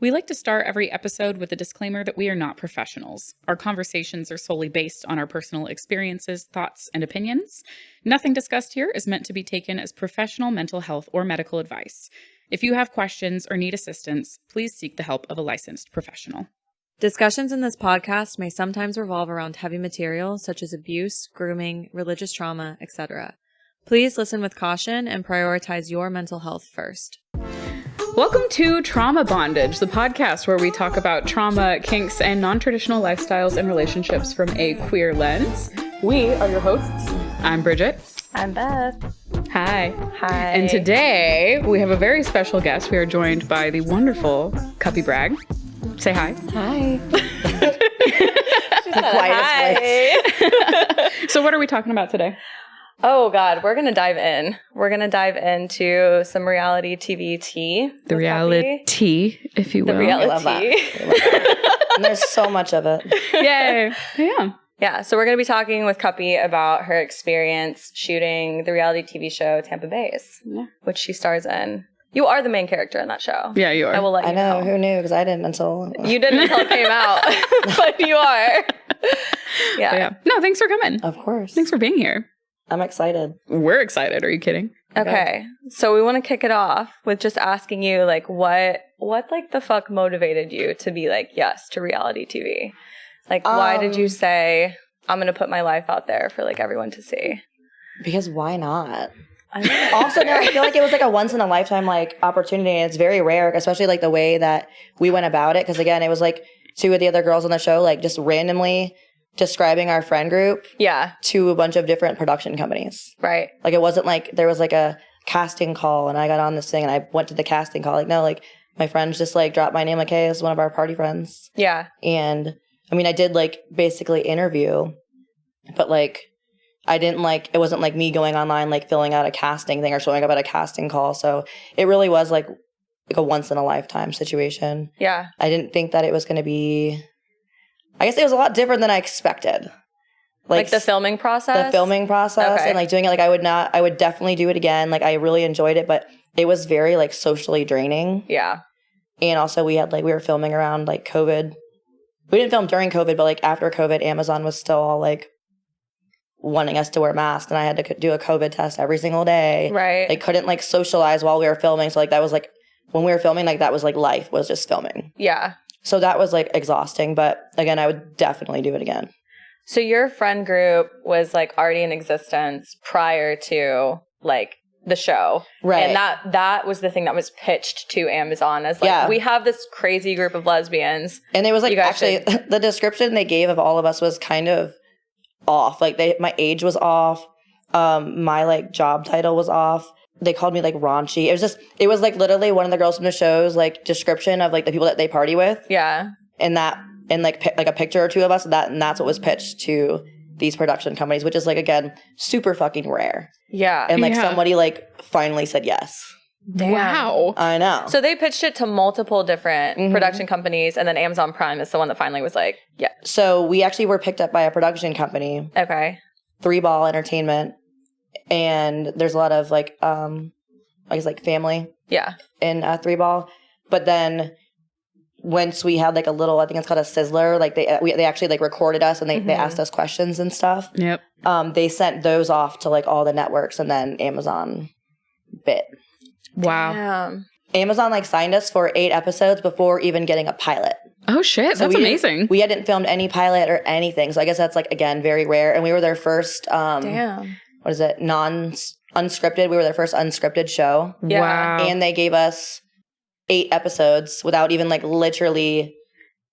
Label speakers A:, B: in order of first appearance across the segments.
A: We like to start every episode with a disclaimer that we are not professionals. Our conversations are solely based on our personal experiences, thoughts, and opinions. Nothing discussed here is meant to be taken as professional mental health or medical advice. If you have questions or need assistance, please seek the help of a licensed professional.
B: Discussions in this podcast may sometimes revolve around heavy material such as abuse, grooming, religious trauma, etc. Please listen with caution and prioritize your mental health first.
A: Welcome to Trauma Bondage, the podcast where we talk about trauma, kinks, and non-traditional lifestyles and relationships from a queer lens. We are your hosts. I'm Brigitte.
C: I'm Beth.
A: Hi.
C: Hi.
A: And today we have a very special guest. We are joined by the wonderful Cuppie Bragg. Say hi.
C: Hi.
B: The quietest
C: Hi.
A: So what are we talking about today?
C: Oh, God. We're going to dive in. We're going to dive into some reality TV tea.
A: The Reali-Tea, if you will.
C: The reality.
D: Love that. And there's so much of it.
A: Yay. Yeah.
C: Yeah. So we're going to be talking with Cuppie about her experience shooting the reality TV show Tampa Baes, which she stars in. You are the main character in that show.
A: Yeah, you are.
C: I will let you know.
D: Who knew? Because I didn't until...
C: You didn't until it came out. But you are.
A: Yeah. No, thanhanks for coming.
D: Of course.
A: Thanks for being here.
D: I'm excited.
A: We're excited. Are you kidding?
C: Okay. So we want to kick it off with just asking you, like, what like the fuck motivated you to be like, yes, to reality TV? Like, why did you say, I'm going to put my life out there for like everyone to see?
D: Because why not? Also, no, I feel like it was like a once in a lifetime like opportunity, and it's very rare, especially like the way that we went about it. Because again, it was like two of the other girls on the show, like just randomly describing our friend group to a bunch of different production companies.
C: Right.
D: Like it wasn't like there was like a casting call and I got on this thing and I went to the casting call. Like, no, like my friends just like dropped my name like, hey, this is one of our party friends.
C: Yeah.
D: And I mean, I did like basically interview, but like I didn't like, it wasn't like me going online, like filling out a casting thing or showing up at a casting call. So it really was like a once in a lifetime situation.
C: Yeah.
D: I didn't think that it was going to be, I guess it was a lot different than I expected.
C: Like the filming process?
D: The filming process and like doing it. Like I would definitely do it again. Like I really enjoyed it, but it was very like socially draining.
C: Yeah.
D: And also we were filming around like COVID. We didn't film during COVID, but like after COVID, Amazon was still all like wanting us to wear masks, and I had to do a COVID test every single day.
C: Right.
D: Like couldn't like socialize while we were filming. So like that was like, when we were filming, like that was like life was just filming.
C: Yeah.
D: So that was like exhausting, but again, I would definitely do it again.
C: So your friend group was like already in existence prior to like the show.
D: Right.
C: And that was the thing that was pitched to Amazon as like, we have this crazy group of lesbians.
D: And it was like actually the description they gave of all of us was kind of off. Like my age was off. My like job title was off. They called me like raunchy. It was like literally one of the girls from the show's like description of like the people that they party with.
C: Yeah.
D: And like a picture or two of us, and that's what was pitched to these production companies, which is like, again, super fucking rare.
C: Yeah.
D: And like somebody like finally said yes.
C: Damn.
A: Wow.
D: I know.
C: So they pitched it to multiple different production companies, and then Amazon Prime is the one that finally was like, yeah.
D: So we actually were picked up by a production company.
C: Okay.
D: 3-Ball Entertainment. And there's a lot of like, I guess like family.
C: Yeah.
D: In 3-Ball. But then once we had like a little, I think it's called a sizzler, like they actually like recorded us and they asked us questions and stuff.
A: Yep.
D: They sent those off to like all the networks, and then Amazon bit.
A: Wow.
C: Damn.
D: Amazon like signed us for 8 episodes before even getting a pilot.
A: Oh shit,
D: So
A: that's amazing.
D: We hadn't filmed any pilot or anything. So I guess that's like, again, very rare. And we were their first,
C: Damn.
D: what is it? Unscripted. We were their first unscripted show.
C: Yeah.
A: Wow.
D: And they gave us 8 episodes without even like literally.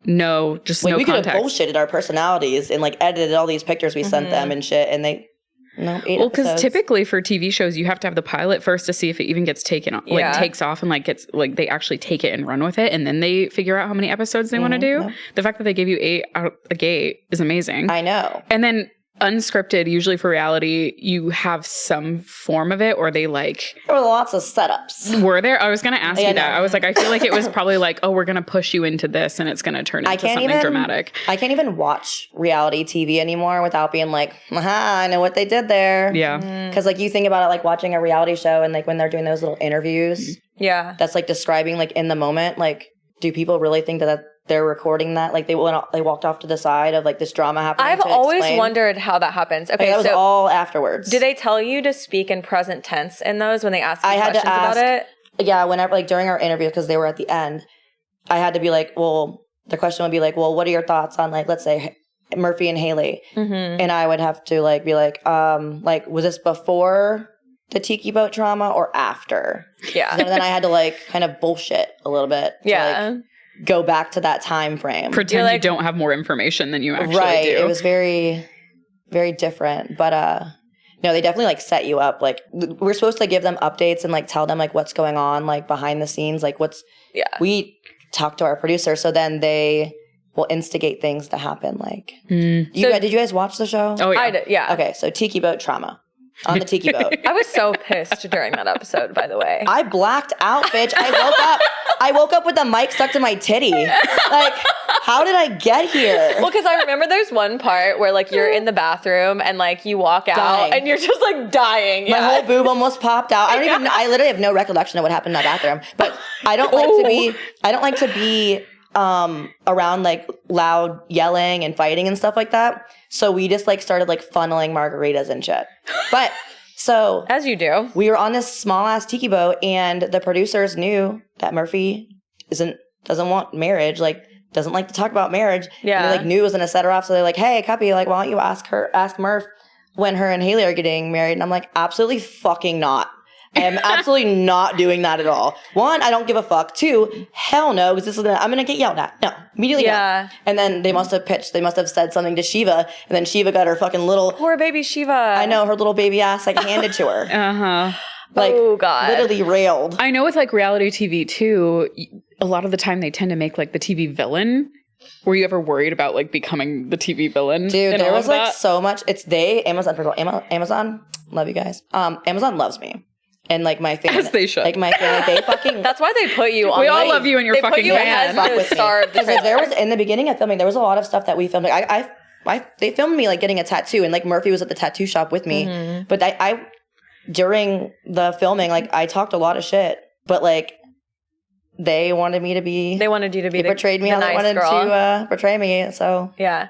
A: No, just
D: Like
A: no
D: we
A: context.
D: could have bullshitted our personalities and like edited all these pictures we sent them and shit. And they, no, 8
A: Well, because
D: episodes.
A: typically for TV shows, you have to have the pilot first to see if it even gets taken off, like takes off and like gets like they actually take it and run with it, and then they figure out how many episodes they want to do.
D: Yep.
A: The fact that they gave you 8 out the gate is amazing.
D: I know.
A: And then unscripted, usually for reality, you have some form of it, or they like
D: There were lots of setups.
A: were there. I was going to ask you that.
D: no.
A: I was like, I feel like it was probably like, oh, we're going to push you into this, and it's going to turn into something dramatic.
D: I can't even watch reality TV anymore without being like, aha, I know what they did there.
A: Yeah.
D: Because like you think about it, like watching a reality show and like when they're doing those little interviews,
C: Yeah.
D: that's like describing like in the moment, like do people really think that they're recording that? Like they walked off to the side of like this drama happening.
C: I've always wondered how that happens. Okay,
D: that was all afterwards.
C: Do they tell you to speak in present tense in those when they ask you questions about it?
D: Yeah, whenever like during our interview, because they were at the end, I had to be like, well, the question would be like, well, what are your thoughts on like, let's say Murphy and Haley? And I would have to like be like, was this before the tiki boat drama or after?
C: Yeah.
D: And then I had to like kind of bullshit a little bit.
C: Yeah.
D: Go back to that time frame.
A: Pretend you don't have more information than you actually do.
D: It was very, very different. But no, they definitely like set you up. Like we're supposed to give them updates and like tell them like what's going on like behind the scenes. Like we talk to our producer, so then they will instigate things to happen. Like did you guys watch the show?
A: Oh yeah.
C: I did, yeah.
D: Okay, so tiki boat trauma. On the tiki boat.
C: I was so pissed during that episode, by the way.
D: I blacked out, bitch. I woke up with the mic stuck to my titty. Like, how did I get here?
C: Well, because I remember there's one part where like you're in the bathroom and like you walk out and you're just like dying.
D: My whole boob almost popped out. I don't even know. I literally have no recollection of what happened in that bathroom. But I don't like to be around like loud yelling and fighting and stuff like that. So we just like started like funneling margaritas and shit. But so
C: as you do,
D: we were on this small ass tiki boat and the producers knew that Murphy doesn't want marriage, like doesn't like to talk about marriage.
C: Yeah.
D: And they like knew it was gonna set her off. So they're like, hey, Cuppie, like why don't you ask Murph when her and Haley are getting married? And I'm like, absolutely fucking not. I am absolutely not doing that at all. One, I don't give a fuck. Two, hell no, because I'm gonna get yelled at. No, immediately.
C: Yeah.
D: No. And then they must have said something to Shiva, and then Shiva got her fucking little
C: poor baby Shiva.
D: I know, her little baby ass like handed to her. Like,
C: oh God.
D: literally railed.
A: I know with like reality TV too, a lot of the time they tend to make like the TV villain. Were you ever worried about like becoming the TV villain?
D: Dude, there was like so much. Amazon, first of all, Amazon, love you guys. Amazon loves me. And like my family,
A: as they should.
D: Like my family, they fucking.
C: That's why they put you on.
A: We all love you and your fucking
C: fan.
D: As the star of the because there was in the beginning of filming, there was a lot of stuff that we filmed. Like they filmed me like getting a tattoo, and like Murphy was at the tattoo shop with me. But I during the filming, like I talked a lot of shit, but like they wanted me to be.
C: They wanted you to be.
D: They portrayed me how they wanted to portray me. So
C: yeah.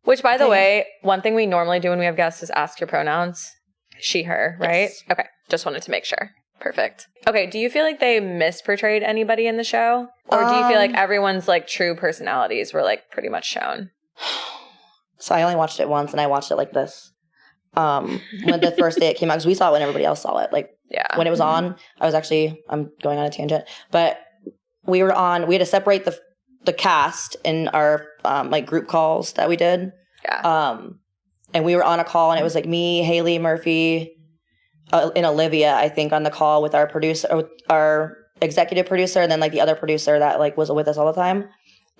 C: Which, by the way, one thing we normally do when we have guests is ask your pronouns. She, her, right?
D: Yes.
C: Okay. Just wanted to make sure. Perfect. Okay. Do you feel like they misportrayed anybody in the show? Or do you feel like everyone's like true personalities were like pretty much shown?
D: So I only watched it once and I watched it like this. When the first day it came out, because we saw it when everybody else saw it. Like when it was on, I'm going on a tangent, but we had to separate the cast in our like group calls that we did.
C: Yeah.
D: And we were on a call, and it was like me, Haley, Murphy, and Olivia, I think, on the call with our producer, or our executive producer, and then like the other producer that like was with us all the time.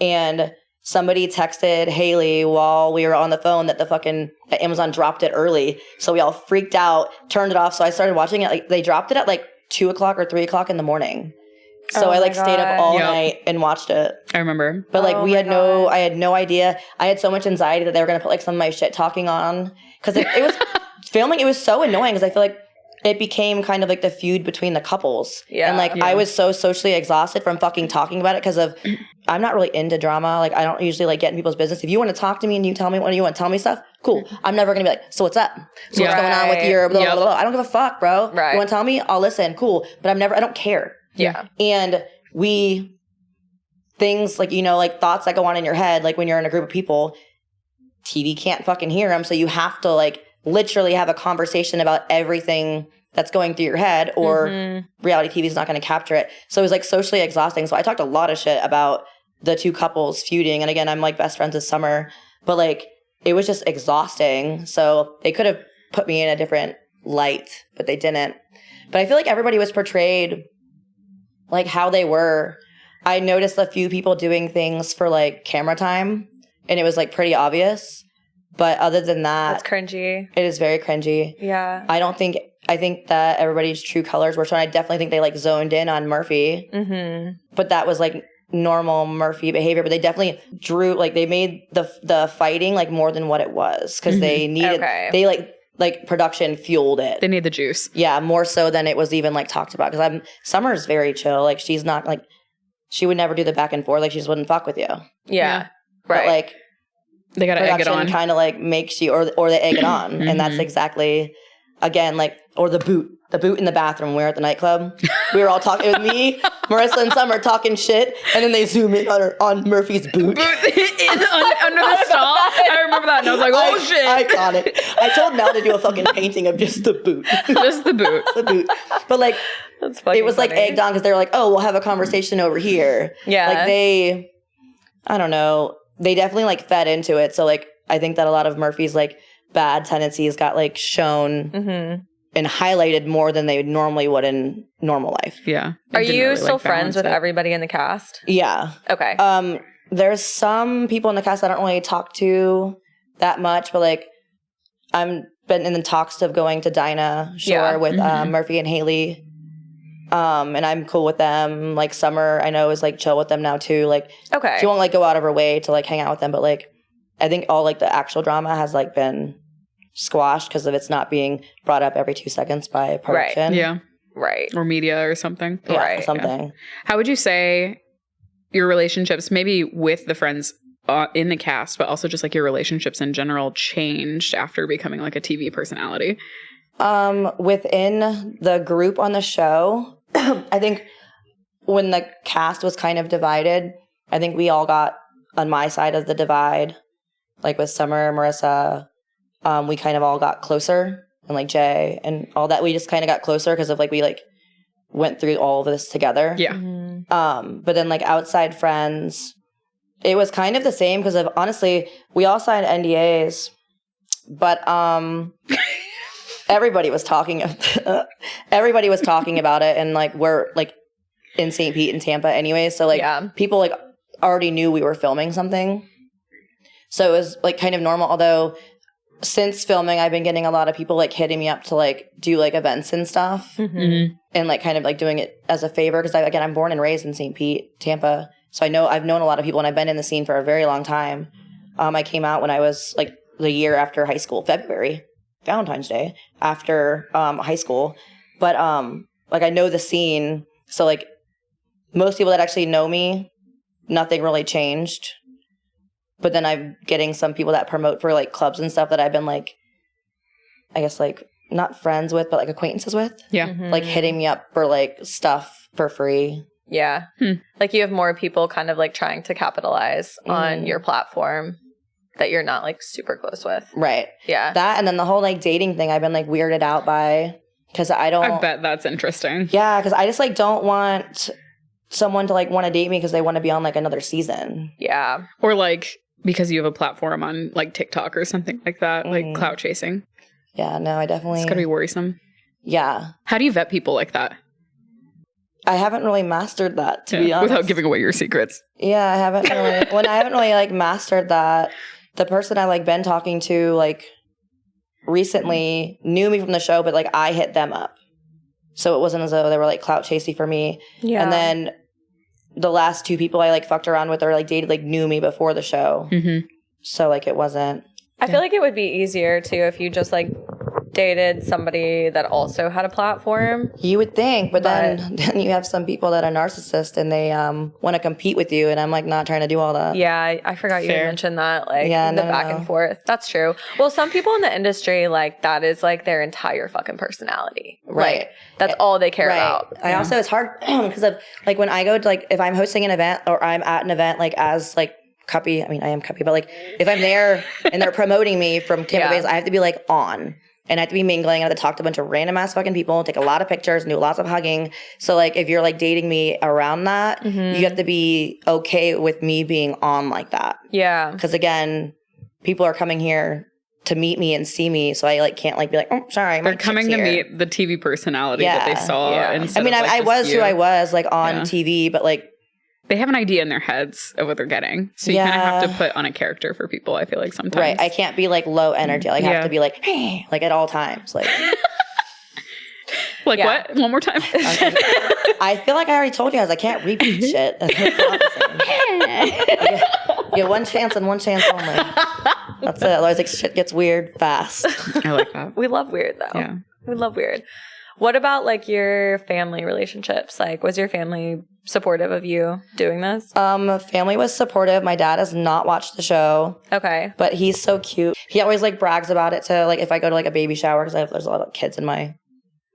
D: And somebody texted Haley while we were on the phone that that Amazon dropped it early. So we all freaked out, turned it off. So I started watching it. Like they dropped it at like 2:00 or 3:00 in the morning. So I like stayed up all night and watched it. I
A: remember.
D: But like I had no idea. I had so much anxiety that they were going to put like some of my shit talking on. Because it was filming. It was so annoying because I feel like it became kind of like the feud between the couples. Yeah. And like I was so socially exhausted from fucking talking about it because of I'm not really into drama. Like I don't usually like get in people's business. If you want to talk to me and you tell me when you want to tell me stuff, cool. I'm never going to be like, so what's up? So what's going on with your blah, blah, blah, blah. I don't give a fuck, bro. Right. You want to tell me? I'll listen. Cool. But I don't care.
C: Yeah.
D: And things like, like thoughts that go on in your head, like when you're in a group of people, TV can't fucking hear them. So you have to like literally have a conversation about everything that's going through your head, or reality TV is not going to capture it. So it was like socially exhausting. So I talked a lot of shit about the two couples feuding. And again, I'm like best friends with Summer, but like it was just exhausting. So they could have put me in a different light, but they didn't. But I feel like everybody was portrayed like how they were. I noticed a few people doing things for like camera time, and it was like pretty obvious. But other than that,
C: that's cringy.
D: It is very cringy.
C: Yeah.
D: I think that everybody's true colors were shown. I definitely think they like zoned in on Murphy. But that was like normal Murphy behavior. But they definitely they made the fighting like more than what it was, because they needed they like production fueled it.
A: They need the juice.
D: Yeah, more so than it was even like talked about. Because Summer's very chill. Like she's she would never do the back and forth. Like, she just wouldn't fuck with you.
C: Yeah.
D: But,
C: Right.
D: like,
A: They gotta egg it on.
D: kind of, like, makes you, or they egg it on.
A: Mm-hmm.
D: And that's exactly, again, like, or the boot in the bathroom when we were at the nightclub. We were all talking, it was me, Marissa, and Summer talking shit, and then they zoom in on Murphy's boot.
A: Under the stall. I remember that, and I was like, oh shit.
D: Iconic. I told Mel to do a fucking painting of just the boot.
A: Just the boot.
D: The boot. But, like,
C: That's fucking
D: it was, like,
C: funny.
D: egged on because they were like, oh, we'll have a conversation over here.
C: Yeah.
D: Like, they, I don't know, they definitely, like, fed into it. So, like, I think that a lot of Murphy's, like, bad tendencies got, like, shown and highlighted more than they normally would in normal life.
A: Yeah.
C: Are you still friends with everybody in the cast?
D: Yeah.
C: Okay.
D: There's some people in the cast I don't really talk to that much, but, like, I'm been in the talks of going to Dinah Shore with Murphy and Haley. And I'm cool with them. Like, Summer, I know, is, like, chill with them now, too. Like,
C: Okay.
D: she won't, like, go out of her way to, like, hang out with them, but, like, I think all, like, the actual drama has, like, been squashed because of it's not being brought up every 2 seconds by production.
A: Yeah.
C: Right.
A: Or media or something.
D: Yeah,
C: Right.
D: something.
A: How would you say your relationships, maybe with the friends in the cast, but also just like your relationships in general, changed after becoming like a TV personality?
D: Within the group on the show, I think when the cast was kind of divided, I think we all got on my side of the divide, like with Summer, Marissa, we kind of all got closer, and like Jay and all that, we just kind of got closer because of like we like went through all of this together.
A: Yeah.
D: But then like outside friends, it was kind of the same because of honestly, we all signed NDAs, but everybody was talking about it, and like we're like in St. Pete and Tampa anyway, so like people like already knew we were filming something, so it was like kind of normal. Although since filming, I've been getting a lot of people like hitting me up to like do like events and stuff, and like kind of like doing it as a favor because I'm born and raised in St. Pete, Tampa, so I've known a lot of people and I've been in the scene for a very long time. I came out when I was like the year after high school, February, Valentine's Day, after high school, but like I know the scene, so like most people that actually know me, nothing really changed. But then I'm getting some people that promote for like clubs and stuff that I've been like, I guess like not friends with, but like acquaintances with.
A: Yeah.
D: Like hitting me up for like stuff for free.
C: Yeah. Like you have more people kind of like trying to capitalize on your platform that you're not like super close with.
D: Right.
C: Yeah.
D: That and then the whole like dating thing I've been like weirded out by because I
A: bet that's interesting.
D: Yeah, because I just like don't want someone to like want to date me because they want to be on like another season.
C: Yeah.
A: Or like because you have a platform on like TikTok or something like that, like clout chasing.
D: Yeah, no, I definitely...
A: It's gotta be worrisome.
D: Yeah.
A: How do you vet people like that?
D: I haven't really mastered that, to be honest.
A: Without giving away your secrets.
D: Yeah, I haven't really like mastered that. The person I like been talking to like recently knew me from the show, but like I hit them up. So it wasn't as though they were like clout chasing for me.
C: Yeah.
D: And then the last two people I like fucked around with or like dated like knew me before the show. So like it wasn't.
C: I feel like it would be easier too if you just like dated somebody that also had a platform.
D: You would think, but then you have some people that are narcissists and they want to compete with you, and I'm like not trying to do all that.
C: Yeah, I forgot you mentioned that, like the back and forth. That's true. Well, some people in the industry, like that is like their entire fucking personality.
D: Right.
C: Like, that's all they care about.
D: I also, it's hard because of like when I go to like, if I'm hosting an event or I'm at an event like as like Cuppie, I mean, I am Cuppie, but like if I'm there and they're promoting me from Tampa Baes, I have to be like on. And I have to be mingling. I have to talk to a bunch of random ass fucking people, take a lot of pictures, and do lots of hugging. So like if you're like dating me around that, you have to be okay with me being on like that.
C: Yeah.
D: Because again, people are coming here to meet me and see me, so I like can't like be like, oh, sorry,
A: they're coming to meet the TV personality that they saw.
D: I mean, I was who I was like on TV, but like
A: they have an idea in their heads of what they're getting. So you kind of have to put on a character for people, I feel like sometimes.
D: Right. I can't be like low energy. Like I have to be like, hey, like at all times. Like
A: like what? One more time.
D: I feel like I already told you guys I can't repeat shit. You get one chance and one chance only. That's it. Otherwise like shit gets weird fast.
A: I like that.
C: We love weird though.
A: Yeah.
C: We love weird. What about like your family relationships? Like, was your family supportive of you doing this?
D: Family was supportive. My dad has not watched the show.
C: Okay.
D: But he's so cute. He always like brags about it to like if I go to like a baby shower, because there's a lot of kids in my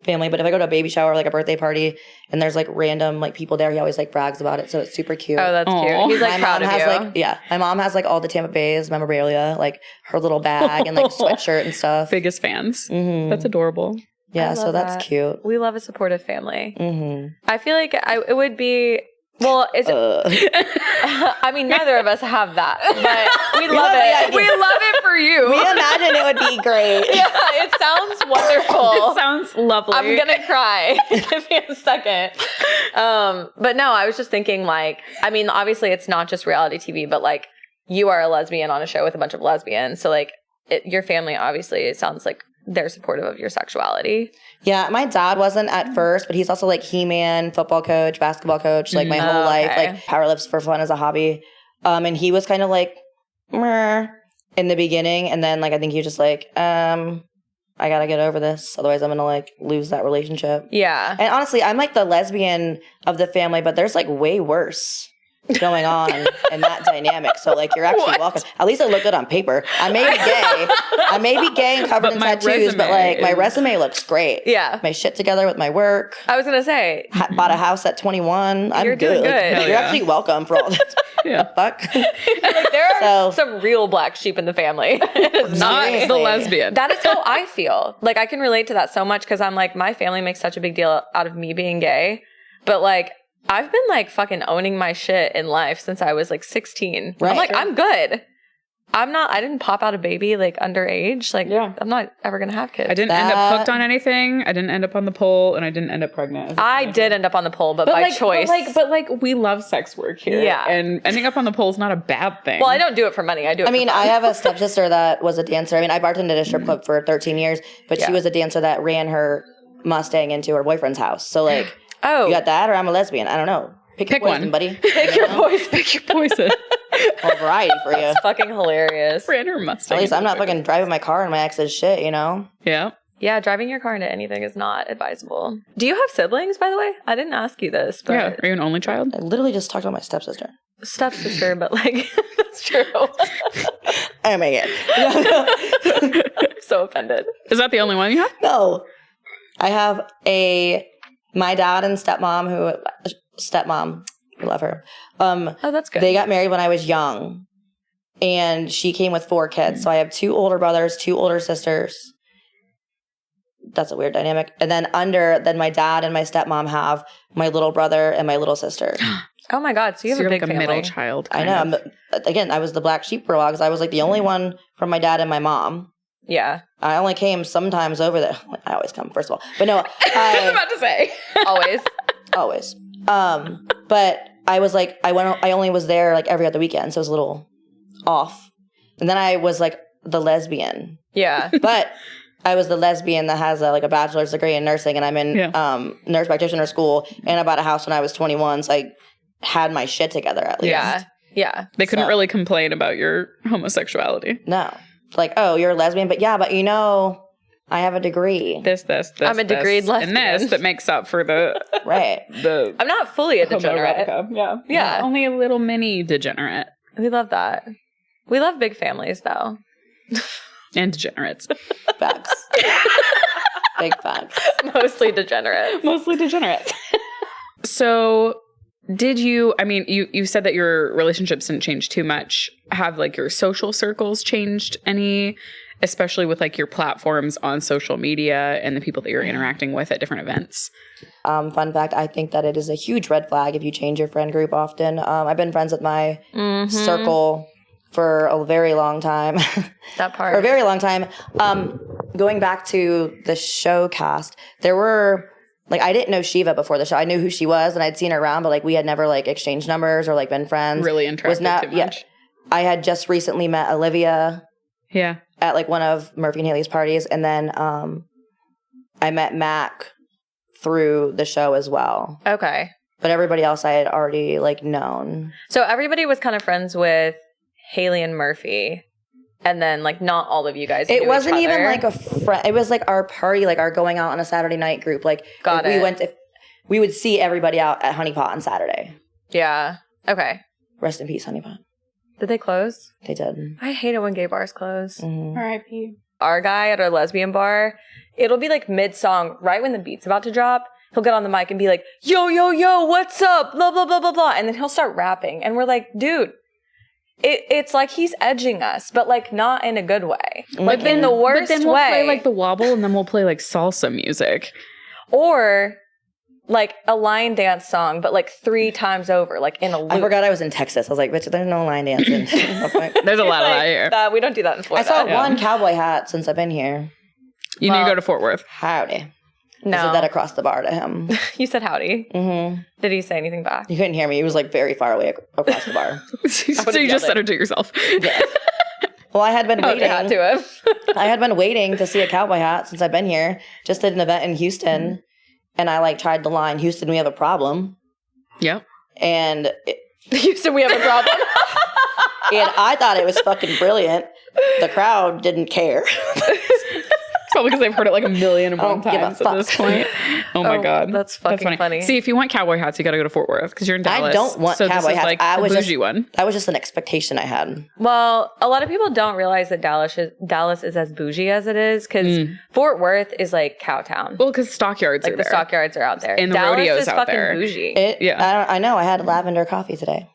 D: family, but if I go to a baby shower, like a birthday party, and there's like random like people there, he always like brags about it. So it's super cute.
C: Oh, that's cute. He's like proud of you.
D: Like, yeah, my mom has like all the Tampa Baes memorabilia, like her little bag and like sweatshirt and stuff.
A: Biggest fans.
D: Mm-hmm.
A: That's adorable.
D: Yeah, so that's cute.
C: We love a supportive family.
D: Mm-hmm.
C: I feel like it would be. Well, I mean, neither of us have that, but we love it. We love it for you.
D: We imagine it would be great.
C: Yeah, it sounds wonderful.
A: It sounds lovely.
C: I'm gonna cry. Give me a second. But no, I was just thinking, like, I mean, obviously it's not just reality TV, but like you are a lesbian on a show with a bunch of lesbians, so like your family, obviously, it sounds like they're supportive of your sexuality.
D: Yeah, my dad wasn't at first, but he's also like He-Man, football coach, basketball coach, like my whole life, like powerlifts for fun as a hobby. And he was kind of like, meh, in the beginning. And then like, I think he was just like, I gotta get over this. Otherwise I'm gonna like lose that relationship.
C: Yeah.
D: And honestly, I'm like the lesbian of the family, but there's like way worse going on in that dynamic. So like you're actually welcome. At least I looked good on paper. I may be gay. I may be gay and covered in tattoos, but like my resume looks great.
C: Yeah.
D: My shit together with my work.
C: I was gonna say
D: Bought a house at 21. I'm
C: You're
D: good.
C: doing
D: Like,
C: good.
D: you're actually welcome for all this.
A: Yeah.
D: The fuck?
C: like there are some real black sheep in the family. It is
A: Not
D: Seriously.
A: the lesbian.
C: That is how I feel. Like I can relate to that so much because I'm like, my family makes such a big deal out of me being gay. But like, I've been like fucking owning my shit in life since I was like 16.
D: Right.
C: I'm like, I'm good. I didn't pop out a baby like underage. Like, I'm not ever going to have kids.
A: I didn't end up hooked on anything. I didn't end up on the pole, and I didn't end up pregnant.
C: I did end up on the pole, but by choice.
A: But we love sex work here.
C: Yeah.
A: And ending up on the pole is not a bad thing.
C: Well, I don't do it for money. I do it for fun.
D: I have a stepsister that was a dancer. I mean, I bartended at a strip club for 13 years, but she was a dancer that ran her Mustang into her boyfriend's house. So like, you got that or I'm a lesbian. I don't know. Pick your poison,
A: one,
D: buddy.
C: Pick your poison.
A: Pick your poison.
D: Or variety for you.
C: It's fucking hilarious.
A: Ran her Mustang.
D: At least I'm not fucking driving my car in my ex's shit, you know?
A: Yeah.
C: Yeah, driving your car into anything is not advisable. Do you have siblings, by the way? I didn't ask you this, but...
A: Yeah. Are you an only child?
D: I literally just talked about my stepsister.
C: Stepsister, but like, that's true.
D: Oh my God.
C: So offended.
A: Is that the only one you have?
D: No. I have my dad and stepmom, we love her.
C: Oh, that's good.
D: They got married when I was young, and she came with 4 kids. So I have 2 older brothers, 2 older sisters. That's a weird dynamic. And then my dad and my stepmom have my little brother and my little sister.
C: Oh my God. So you have a big
A: like a
C: family.
A: middle child.
D: I know. Again, I was the black sheep for a while because I was like the only one from my dad and my mom.
C: Yeah.
D: I only came sometimes over there. I always come, first of all. But no.
A: I was about to say.
C: Always.
D: But I was like, I only was there like every other weekend. So it was a little off. And then I was like the lesbian.
C: Yeah.
D: But I was the lesbian that has a bachelor's degree in nursing, and I'm in nurse practitioner school, and I bought a house when I was 21, so I had my shit together at least.
C: Yeah. Yeah.
A: They couldn't really complain about your homosexuality.
D: No. Like, oh, you're a lesbian, but you know, I have a degree.
A: This.
C: I'm a degreed lesbian.
A: And this that makes up for the...
D: Right.
C: I'm not fully a degenerate.
A: Yeah. Only a little mini degenerate.
C: We love that. We love big families, though.
A: And degenerates.
D: Facts. Big facts.
C: Mostly degenerates.
A: Mostly degenerates. So did you, you said that your relationships didn't change too much. Have like your social circles changed any, especially with like your platforms on social media and the people that you're interacting with at different events?
D: Fun fact, I think that it is a huge red flag if you change your friend group often. I've been friends with my circle for a very long time.
C: That part.
D: For a very long time. Going back to the show cast, there were, like, I didn't know Shiva before the show. I knew who she was and I'd seen her around, but like we had never like exchanged numbers or like been friends.
A: Really interacted too much.
D: Yeah. I had just recently met Olivia.
A: Yeah.
D: At like one of Murphy and Haley's parties. And then I met Mac through the show as well.
C: Okay.
D: But everybody else I had already like known.
C: So everybody was kind of friends with Haley and Murphy. and then like not all of you guys.
D: It
C: knew
D: wasn't
C: each
D: even
C: other.
D: like a friend. It was like our party, like our going out on a Saturday night group. Like
C: Got
D: we
C: it.
D: went. We would see everybody out at Honey Pot on Saturday.
C: Yeah. Okay.
D: Rest in peace, Honey Pot.
C: Did they close?
D: They did.
C: I hate it when gay bars close.
D: Mhm.
A: R.I.P.
C: Our guy at our lesbian bar, it'll be like mid-song, right when the beat's about to drop, he'll get on the mic and be like, yo, yo, yo, what's up? Blah, blah, blah, blah, blah. And then he'll start rapping. And we're like, dude, it's like he's edging us, but like not in a good way. Like in the worst
A: But then we'll
C: way.
A: play like the wobble, and then we'll play like salsa music.
C: Or like a line dance song, but like 3 times over, like in a loop.
D: I forgot I was in Texas. I was like, bitch, there's no line dancing.
A: There's a lot of that here.
C: We don't do that in
D: I
C: Florida.
D: saw one cowboy hat since I've been here.
A: You need to go to Fort Worth.
D: Howdy. I
C: No.
D: said that across the bar to him.
C: You said howdy.
D: Mm-hmm.
C: Did he say anything back?
D: You couldn't hear me. He was like very far away across the bar.
A: So you just said it to yourself.
D: Yeah. Well, I had been
C: Okay, hat
D: waiting.
C: to him.
D: I had been waiting to see a cowboy hat since I've been here. Just did an event in Houston, and I like tried the line, "Houston, we have a problem,"
A: Yep.
D: and
C: Houston, we have a problem.
D: I thought it was fucking brilliant. The crowd didn't care.
A: Probably because they've heard it like a million and
D: I
A: one
D: don't give a
A: times at this
D: fuck.
A: point. Oh my God.
C: That's fucking funny.
A: See, if you want cowboy hats, you got to go to Fort Worth because you're in Dallas.
D: I don't want
A: so
D: cowboy
A: this is
D: hats.
A: like
D: I
A: the
D: was
A: bougie
D: just
A: one.
D: That was just an expectation I had.
C: Well, a lot of people don't realize that Dallas is as bougie as it is because Fort Worth is like Cowtown.
A: Well, because stockyards
C: Like
A: are
C: the
A: there.
C: stockyards are out there.
A: And the
C: Dallas
A: rodeos
C: is
A: out
C: fucking
A: there.
C: bougie.
A: Yeah.
D: I know. I had lavender coffee today.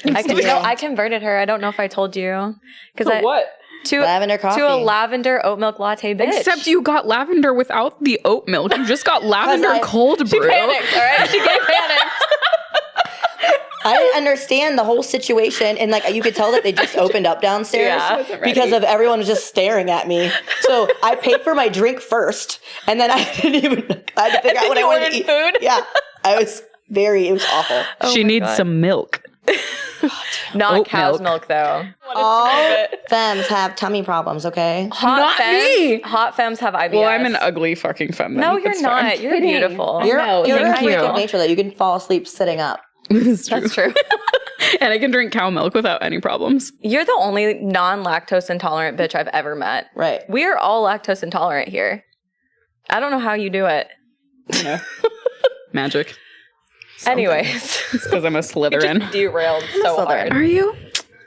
C: I converted her. I don't know if I told you because
A: what?
C: to
D: Lavender coffee.
C: to a lavender oat milk latte bitch.
A: Except you got lavender without the oat milk. You just got lavender
D: I-
A: cold brew.
C: she panicked. All right, she get panicked.
D: I didn't understand the whole situation, and like you could tell that they just opened up downstairs
C: Yeah.
D: because of everyone was just staring at me. So I paid for my drink first, and then I had to figure out what I wanted to eat.
C: Food.
D: Yeah, it was awful.
A: She needs some milk.
C: Not
A: Oat
C: cow's
A: milk.
C: milk though.
D: All femmes have tummy problems. Okay,
C: Hot femmes have IBS.
A: Well, I'm an ugly fucking femme.
C: No, you're not. You're beautiful.
D: you're
A: No,
D: a
A: thank
D: freak
A: you.
D: of nature that you can fall asleep sitting up.
A: That's true.
C: That's true.
A: And I can drink cow milk without any problems.
C: You're the only non-lactose intolerant bitch I've ever met.
D: Right.
C: We are all lactose intolerant here. I don't know how you do it.
A: Yeah. Magic.
C: Anyways,
A: It's because I'm a Slytherin.
C: just derailed so
D: Slytherin.
C: hard.
A: Are you?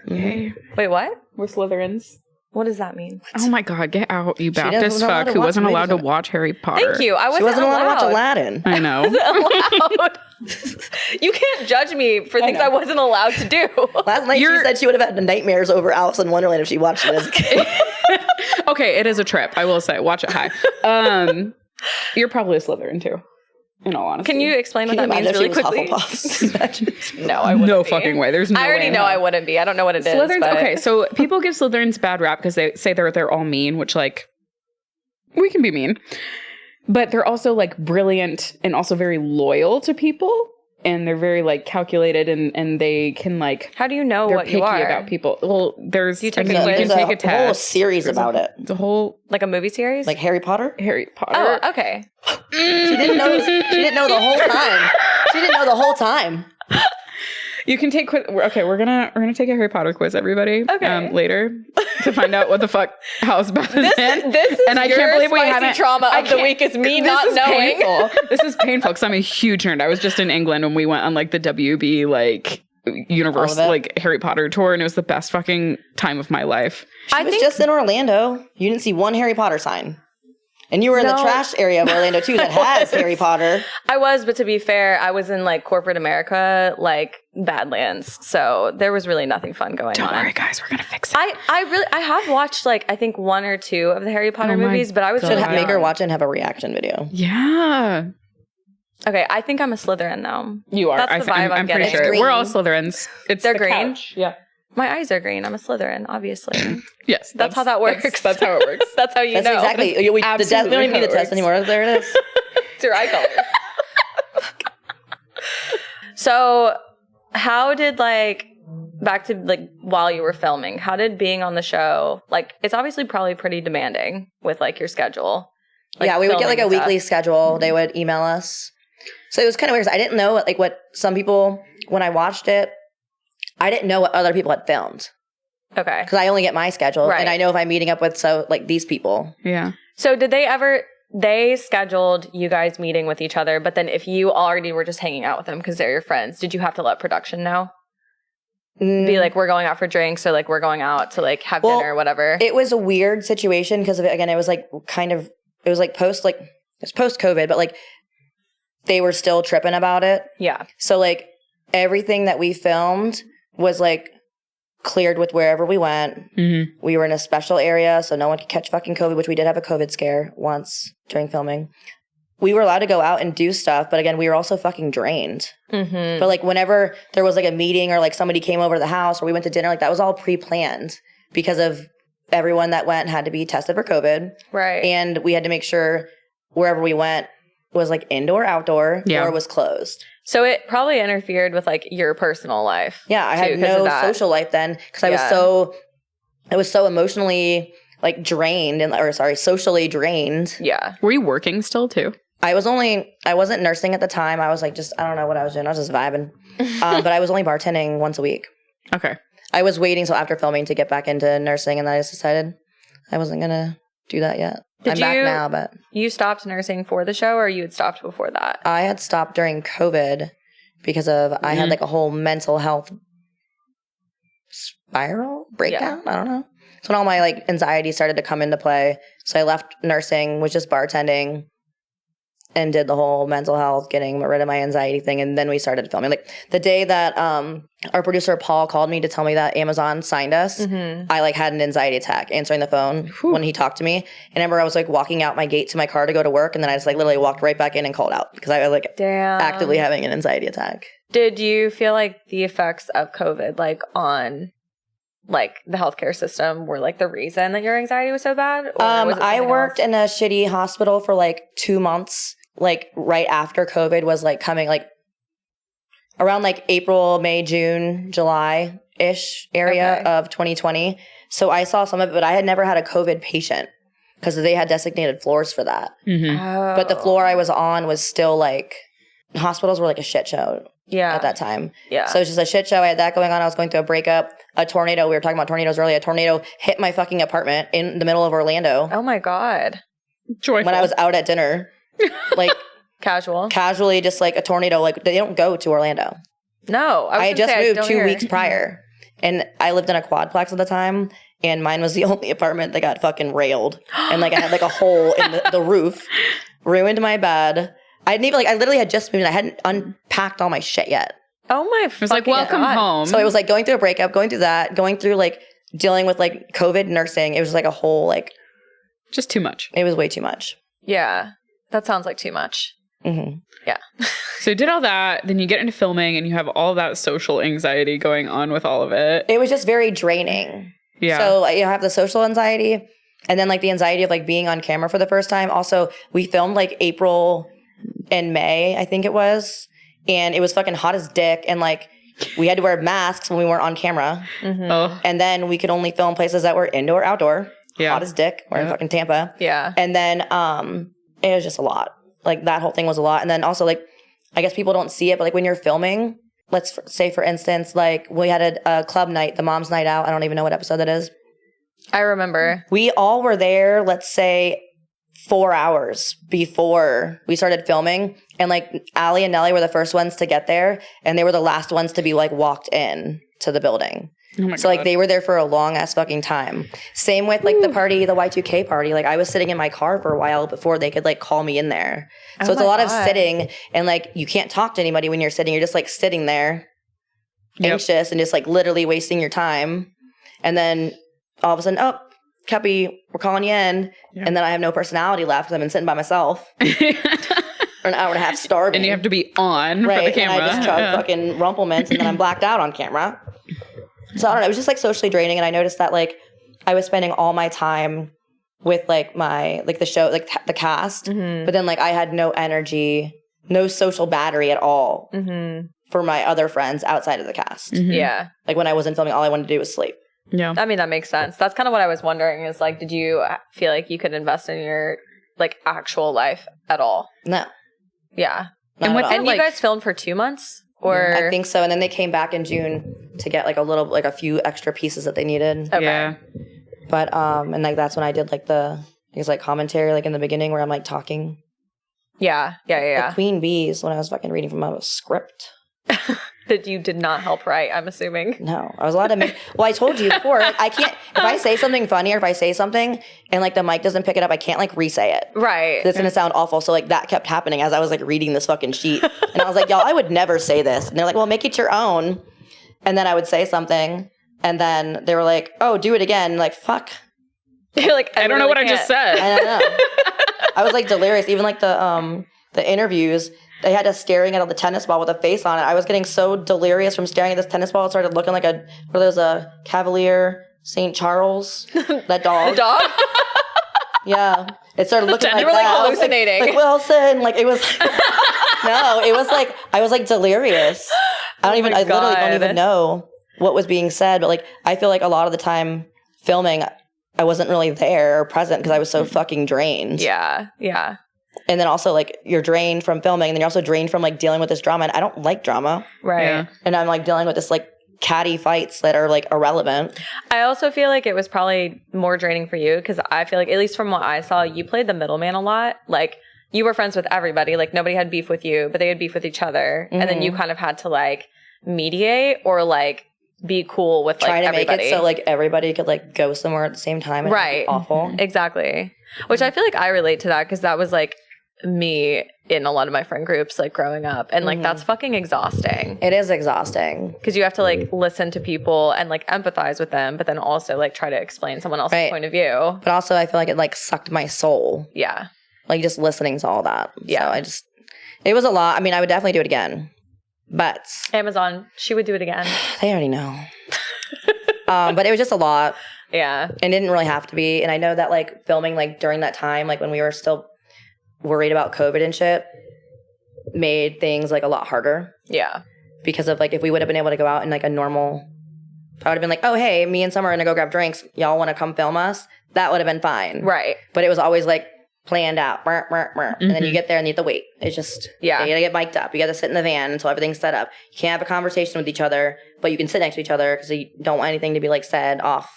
A: Yay.
C: Wait, what?
A: We're Slytherins.
C: What does that mean?
A: Oh my God, get out, you
D: doesn't
A: Baptist
D: know how
A: fuck
D: to
A: who
D: watch
A: wasn't allowed to
D: movies.
A: watch Harry Potter.
C: Thank you. I
D: She wasn't allowed to watch Aladdin.
A: I know.
C: allowed. You can't judge me for things I wasn't allowed to do.
D: Last night she said she would have had nightmares over Alice in Wonderland if she watched it as a kid.
A: Okay, it is a trip. I will say, watch it high. You're probably a Slytherin too. In all honesty,
C: Can you explain what
D: Can
C: that
D: you
C: means
D: imagine
C: really
D: if she was
C: quickly?
D: Hufflepuff?
C: No, I wouldn't.
A: No
C: be.
A: fucking way. There's no
C: I already
A: way in
C: know
A: hell.
C: I wouldn't be. I don't know what it is.
A: Slytherins.
C: but-
A: Okay, so people give Slytherins bad rap because they say they're all mean, which like we can be mean, but they're also like brilliant and also very loyal to people, and they're very like calculated and they can like
C: How do you know
A: they're
C: what
A: picky
C: you are?
A: about people. Well, there's
C: Do you take
A: I mean,
C: a
A: you
C: quiz?
A: can
D: There's
A: take a
D: whole
A: test.
D: series about it.
A: The whole
C: Like a movie series?
D: Like Harry Potter?
A: Harry Potter.
C: Oh, okay.
D: She didn't know the whole time. She didn't know the whole time.
A: You can take okay. We're gonna take a Harry Potter quiz, everybody.
C: Okay.
A: Later to find out what the fuck house Beth is in.
C: This is
A: And I
C: your
A: can't believe we
C: spicy
A: haven't-
C: trauma
A: I
C: of the
A: can't-
C: week is me
A: This
C: not
A: is
C: knowing.
A: Painful. This is painful because I'm a huge nerd. I was just in England when we went on like the WB like universe
D: All of it?
A: like Harry Potter tour, and it was the best fucking time of my life.
D: She was just in Orlando. You didn't see one Harry Potter sign. And you were in the
C: No.
D: trash area of Orlando too that has Harry Potter.
C: I was, but to be fair, I was in like corporate America, like Badlands. So there was really nothing fun going
A: Don't
C: on.
A: worry, guys. We're gonna fix it.
C: I have watched like I think 1 or 2 of the Harry Potter
A: Oh my
C: movies, but I was
A: God.
C: really
D: Should make her
C: young.
D: watch it and have a reaction video.
A: Yeah,
C: Okay, I think I'm a Slytherin though.
A: you are.
C: That's the vibe I'm
A: pretty
C: getting.
A: sure
D: Green.
A: we're all Slytherins. It's
C: They're
A: the
C: green?
A: couch. Yeah.
C: My eyes are green. I'm a Slytherin, obviously.
A: Yes.
C: That's how that works.
A: That's how it works.
C: That's how you
D: That's
C: know.
D: exactly. We don't
A: absolutely
D: even need
A: how
D: the
A: it
D: test
A: works.
D: anymore. There it is.
C: It's your eye color. So, how did like back to like while you were filming? How did being on the show like? It's obviously probably pretty demanding with like your schedule. Like,
D: Yeah, we would get like a
C: filming stuff.
D: weekly schedule. They would email us. So it was kind of weird 'cause I didn't know what some people, when I watched it, I didn't know what other people had filmed.
C: Okay.
D: Because I only get my schedule.
C: Right.
D: And I know if I'm meeting up with, these people.
A: Yeah.
C: So did they scheduled you guys meeting with each other, but then if you already were just hanging out with them because they're your friends, did you have to let production know? Be like, we're going out for drinks, or like we're going out to like have dinner or whatever?
D: It was a weird situation because, again, it was like it was like post-COVID, but like they were still tripping about it.
C: Yeah.
D: So like everything that we filmed was like cleared with wherever we went.
A: Mm-hmm.
D: We were in a special area, so no one could catch fucking COVID, which we did have a COVID scare once during filming. We were allowed to go out and do stuff, but again, we were also fucking drained.
C: Mm-hmm.
D: But like whenever there was like a meeting or like somebody came over to the house or we went to dinner, like that was all pre-planned because of everyone that went had to be tested for COVID.
C: Right.
D: And we had to make sure wherever we went was like indoor, outdoor, or was closed.
C: So it probably interfered with like your personal life.
D: Yeah, I had no social life then because I was so emotionally like drained socially drained.
C: Yeah.
A: Were you working still too?
D: I wasn't nursing at the time. I was like I don't know what I was doing. I was just vibing. But I was only bartending once a week.
A: Okay.
D: I was waiting till after filming to get back into nursing, and I just decided I wasn't going to do that yet. I'm back now, but...
C: You stopped nursing for the show, or you had stopped before that?
D: I had stopped during COVID because I had like a whole mental health spiral breakdown. Yeah. I don't know. So when all my like anxiety started to come into play. So I left nursing, was just bartending, and did the whole mental health, getting rid of my anxiety thing. And then we started filming. Like the day that our producer Paul called me to tell me that Amazon signed us, I like had an anxiety attack answering the phone when he talked to me. And I remember I was like walking out my gate to my car to go to work. And then I just like literally walked right back in and called out because I was like actively having an anxiety attack.
C: Did you feel like the effects of COVID like on like the healthcare system were like the reason that your anxiety was so bad? Or
D: I worked in a shitty hospital for like 2 months. Like right after COVID was like coming, like around like April, May, June, July-ish area of 2020. So I saw some of it, but I had never had a COVID patient because they had designated floors for that.
A: Mm-hmm.
C: Oh.
D: But the floor I was on was still like, hospitals were like a shit show at that time. Yeah. So it was just a shit show. I had that going on. I was going through a breakup. A tornado, we were talking about tornadoes earlier, a tornado hit my fucking apartment in the middle of Orlando.
C: Oh my God.
A: Joyful.
D: When I was out at dinner. Like casually, just like a tornado. Like they don't go to Orlando.
C: No,
D: I had just moved 2 weeks prior, and I lived in a quadplex at the time, and mine was the only apartment that got fucking railed, and like I had like a hole in the roof, ruined my bed. I literally had just moved. And I hadn't unpacked all my shit yet.
C: Oh my!
A: It was like welcome home.
D: So it was like going through a breakup, going through that, going through like dealing with like COVID nursing. It was like a whole like
A: just too much.
D: It was way too much.
C: Yeah. That sounds like too much.
D: Mm-hmm.
C: Yeah.
A: So you did all that, then you get into filming and you have all that social anxiety going on with all of it.
D: It was just very draining. Yeah. So like, you have the social anxiety and then like the anxiety of like being on camera for the first time. Also, we filmed like April and May, I think it was. And it was fucking hot as dick. And like we had to wear masks when we weren't on camera.
C: Mm-hmm.
A: Oh.
D: And then we could only film places that were indoor, outdoor.
A: Yeah.
D: Hot as dick. We're in fucking Tampa.
C: Yeah.
D: And then it was just a lot. Like that whole thing was a lot. And then also like, I guess people don't see it, but like when you're filming, let's say for instance, like we had a club night, the mom's night out. I don't even know what episode that is.
C: I remember.
D: We all were there, let's say 4 hours before we started filming. And like Allie and Nellie were the first ones to get there. And they were the last ones to be like walked in to the building.
A: Oh my
D: so
A: God.
D: like they were there for a long ass fucking time. Same with like the party, the Y2K party. Like I was sitting in my car for a while before they could like call me in there. So it's a lot of sitting and like you can't talk to anybody when you're sitting. You're just like sitting there anxious and just like literally wasting your time. And then all of a sudden, oh, Cuppie, we're calling you in. Yep. And then I have no personality left because I've been sitting by myself for an hour and a half starving.
A: And you have to be on for the camera.
D: And I just chug fucking Rumplements and then I'm blacked out on camera. So I don't know. It was just like socially draining. And I noticed that like I was spending all my time with like my, like the show, like the cast. Mm-hmm. But then like I had no energy, no social battery at all for my other friends outside of the cast.
C: Mm-hmm. Yeah.
D: Like when I wasn't filming, all I wanted to do was sleep.
A: Yeah.
C: I mean, that makes sense. That's kind of what I was wondering is like, did you feel like you could invest in your like actual life at all?
D: No.
C: Yeah.
D: And
C: you guys filmed for 2 months? Or
D: I think so. And then they came back in June to get like a few extra pieces that they needed.
C: Okay.
A: Yeah.
D: But and like that's when I did like the commentary like in the beginning where I'm like talking.
C: Yeah.
D: The Queen Bees when I was fucking reading from a script.
C: That you did not help write, I'm assuming.
D: No, I was allowed to make. Well, I told you before. Like, I can't. If I say something funny or if I say something and like the mic doesn't pick it up, I can't like re-say it.
C: Right.
D: It's gonna sound awful. So like that kept happening as I was like reading this fucking sheet, and I was like, y'all, I would never say this. And they're like, well, make it your own. And then I would say something, and then they were like, oh, do it again. Like fuck.
C: You're like,
A: I don't know what I just said.
D: I don't know. I was like delirious. Even like the interviews. They had us staring at the tennis ball with a face on it. I was getting so delirious from staring at this tennis ball. It started looking like a Cavalier St. Charles. That dog.
C: The dog?
D: Yeah. It started looking like
C: You were
D: that.
C: like hallucinating.
D: Like Wilson. Like it was. No, it was like I was like delirious. I literally don't even know what was being said. But like I feel like a lot of the time filming, I wasn't really there or present because I was so fucking drained.
C: Yeah. Yeah.
D: And then also like you're drained from filming, and then you're also drained from like dealing with this drama. And I don't like drama.
C: Right.
A: Yeah.
D: And I'm like dealing with this like catty fights that are like irrelevant.
C: I also feel like it was probably more draining for you because I feel like, at least from what I saw, you played the middleman a lot. Like you were friends with everybody. Like nobody had beef with you, but they had beef with each other. And then you kind of had to like mediate or like be cool with like
D: trying to
C: everybody.
D: make it so like everybody could like go somewhere at the same time. And
C: Right.
D: Awful.
C: Exactly. Which I feel like I relate to that because that was like me in a lot of my friend groups like growing up, and like that's fucking exhausting
D: It is exhausting.
C: because you have to like listen to people and like empathize with them, but then also like try to explain someone else's
D: Right.
C: point of view.
D: But also I feel like it like sucked my soul.
C: Yeah.
D: Like just listening to all that.
C: Yeah.
D: So it was a lot. I mean, I would definitely do it again. But
C: Amazon, she would do it again.
D: they already know. But it was just a lot.
C: Yeah.
D: It didn't really have to be. And I know that like filming like during that time, like when we were still worried about COVID and shit, made things like a lot harder.
C: Yeah.
D: Because of like if we would have been able to go out in like a normal, I would have been like, oh hey, me and Summer are gonna go grab drinks. Y'all want to come film us? That would have been fine.
C: Right.
D: But it was always like planned out. And then you get there and you have to wait. It's just you gotta get mic'd up. You gotta sit in the van until everything's set up. You can't have a conversation with each other, but you can sit next to each other because you don't want anything to be like said off